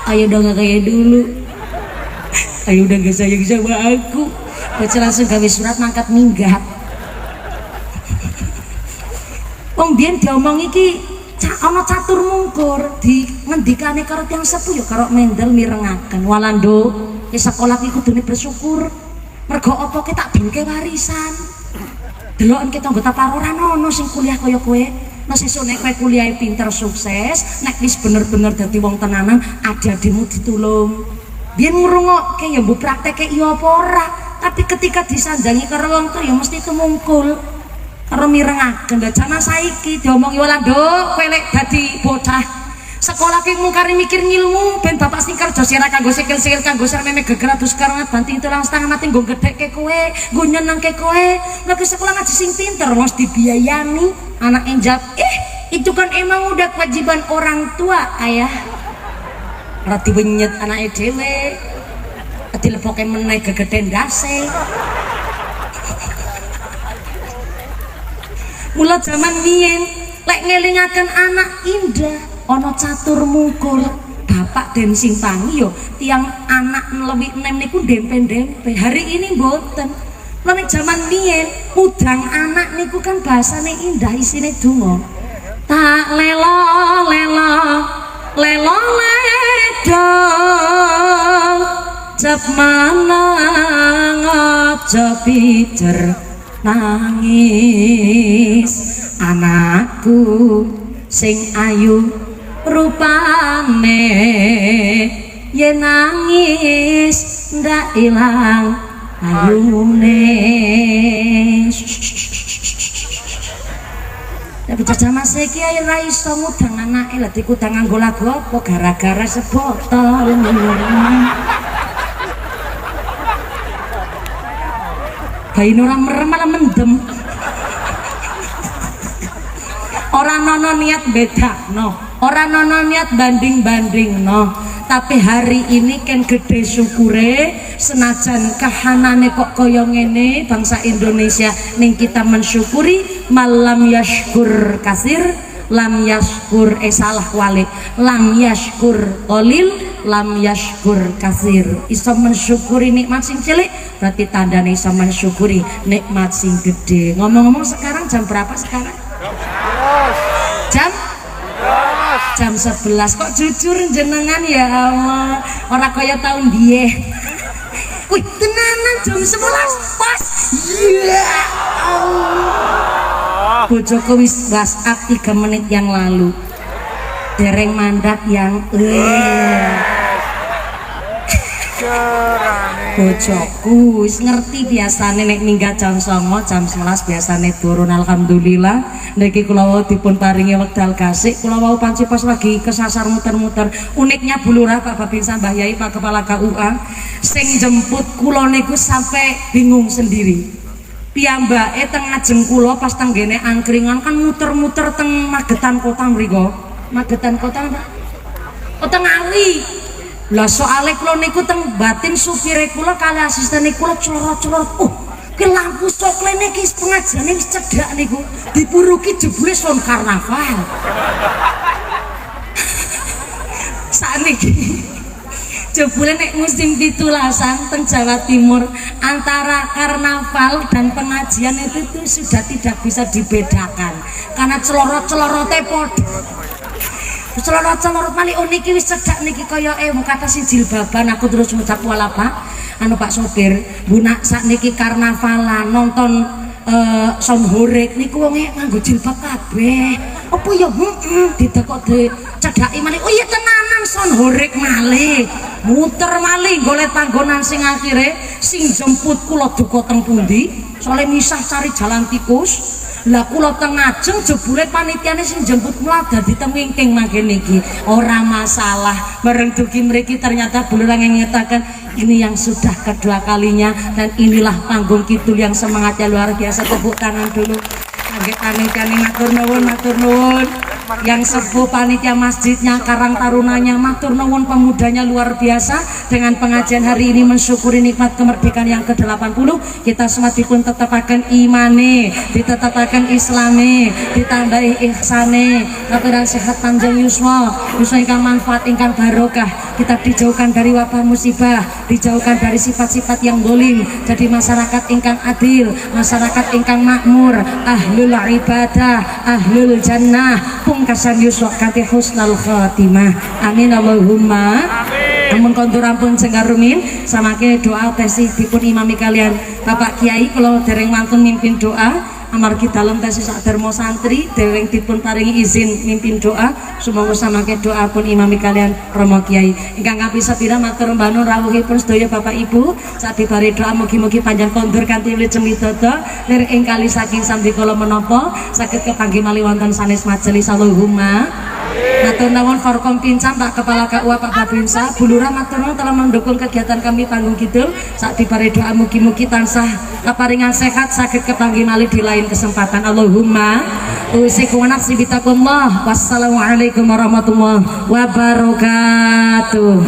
Ayo udah gak kayak dulu. Ayo udah gak sayang sama aku. Bocah langsung gawe surat mangkat minggat. Wong biyen diomong iki ana catur mungkur di ngendikane karo tiyang sepuh ya karo mendel mirengaken. Walando ke sekolah iki kudune bersyukur. Mergo apa ki tak benke warisan. Deloken kita anggota paroran ono sing kuliah kaya kowe. Nah sesuk nek kowe kuliah pinter sukses, nek wis bener-bener dadi wong tenanan, adik-adikmu ditulung. Biyen ngrungokke ya mbok prakteke iya apa ora, tapi ketika disandangi karo wong tuwa ya mesti tumungkul. Karo mirengaken. Lah jaman saiki diomongi ora nduk, kowe lek dadi bocah sekolah ki mung kari mikir ngilmu ben bapak sing kerja sira kanggo sikil-sikil kanggo sermeme geger adus karangan banting tulang setengah mati nggo gedhekke kowe, nggo nyenengke kowe. Lek sekolah ngaji sing pinter wis dibiayani, anak enjab. Itu kan emang udah kewajiban orang tua, ayah. Ora diwenyet anake dhewe. Dilebokke meneh gegeden ndase. Mula zaman biyen lek ngelingaken anak indah ana catur mungkur. Bapak den simpangi yo tiang anak nlewi enem niku dempe-dempe. Hari ini mboten. Nek zaman biyen mudang anak niku kan bahasane indah, isine donga. Tak lelo lelo lelo ledo jep manang aja pijer nangis anakku sing ayu rupane yen nangis ndak ilang ayune. Tapi zaman saiki ae ra iso ngudang anake, lha dikudang nganggo lagu apa gara-gara sebotol. Bayi orang merem malah mendem. Orang nono niat beda no, orang nono niat banding no. Tapi hari ini kan gede syukure, senajan kahanane kok koyo ngene bangsa Indonesia ning kita mensyukuri. Malam yashkur kasir, lam yashkur salah wale, lam yashkur qalil, lam yashkur kasir. Iso mensyukuri nikmat sing cilik berarti tandane iso mensyukuri nikmat sing gede. Ngomong-ngomong sekarang jam berapa sekarang? Jam 11. Kok jujur jenengan ya Allah, ora kaya tahun biyen. Wih tenanan jam 11 pas. Ya Allah, bojoku wis WhatsApp 3 menit yang lalu, dereng mandat yang bojoku wis ngerti biasane nek minggat jam 09.00 jam 11 biasane turun. Alhamdulillah niki kula wau dipun paringi wekdal kasih, kula wau panci pas lagi kesasar muter-muter. Uniknya Bu Lurah, Pak Babinsa, Mbah Yai, Pak Kepala KUA sing jemput kula niku sampai bingung sendiri. piyambake teng ngajeng kula pas tenggene angkringan kan muter-muter teng Magetan kota mriku. Magetan kota teng Ali. Lah soale kula niku teng batin supire kula kali asistene kula celorot-celorot. Ki lampu coklene ki pengajane wis cedhak niku. Dipuruki jebule son karnaval. Sakniki jebule nek musim 17-an teng Jawa Timur antara karnaval dan pengajian itu sudah tidak bisa dibedakan karena celorot-celorote padha. Celorot-celorot mali niki wis cedhak niki kaya kata si jilbaban aku terus ngucap wala Pak anu Pak sopir Bu nak sakniki karnavalan nonton son horek niku wonge nganggo jilbab kabeh. Apa ya didekok dicedhaki malih. Oh iya tenanan son horek malih. Muter malih golek panggonan sing akhire sing jemput kula duka teng pundi? Soale misah cari jalan tikus. Lah kula teng ngajeng jebule panitiane sing jemput kula dadi teng wingking mangkene iki. Ora masalah. Bareng dugi mriki ternyata bulurang ngetaken ini yang sudah kedua kalinya dan inilah panggung kidul yang semangatnya luar biasa. Tepuk tangan dulu kangge panitiane, matur nuwun yang sepuh panitia masjidnya, karang tarunanya, matur nuwun pemudanya luar biasa dengan pengajian hari ini mensyukuri nikmat kemerdekaan yang ke-80. Kita semua dipun tetapaken imane, ditetapaken islame, ditambahi ihsane, kapiran sehat panjang yuswa ingkang manfaat ingkang barokah. Kita dijauhkan dari wabah musibah, dijauhkan dari sifat-sifat yang dolim, jadi masyarakat ingkang adil, masyarakat ingkang makmur, ahlul ibadah, ahlul jannah, pungkasan yuswa kanthi husnul khotimah. Amin Allahumma amin. Amun kondur ampun jengkarumin samake doa tesih dipun imami kalian Bapak Kiai. Kalau dereng wantun mimpin doa amargi dalem tesih sak dermo santri dereng dipun paringi izin mimpin doa, sumangga samangke doa pun imami kalian Romo Kiai ingkang kapisa pira matur mbanun rawuhipun sedaya Bapak Ibu sak dibari doa mugi-mugi panjang kondur kanthi wilujeng widodo lir ing kali saking sambikala menapa saged kepanggih malih wonten sanes majelis. Allahumma matur nuwun Forkom Pincam Pak Kepala KUA Pak Babinsa Bulura matur nuwun telah mendukung kegiatan kami panggung kidul sak dibari doa mugi-mugi tansah kaparingan sehat saged kepanggih malih di lain kesempatan. Allahumma usikum nafsi bitakullah. Wassalamualaikum warahmatullahi wabarakatuh.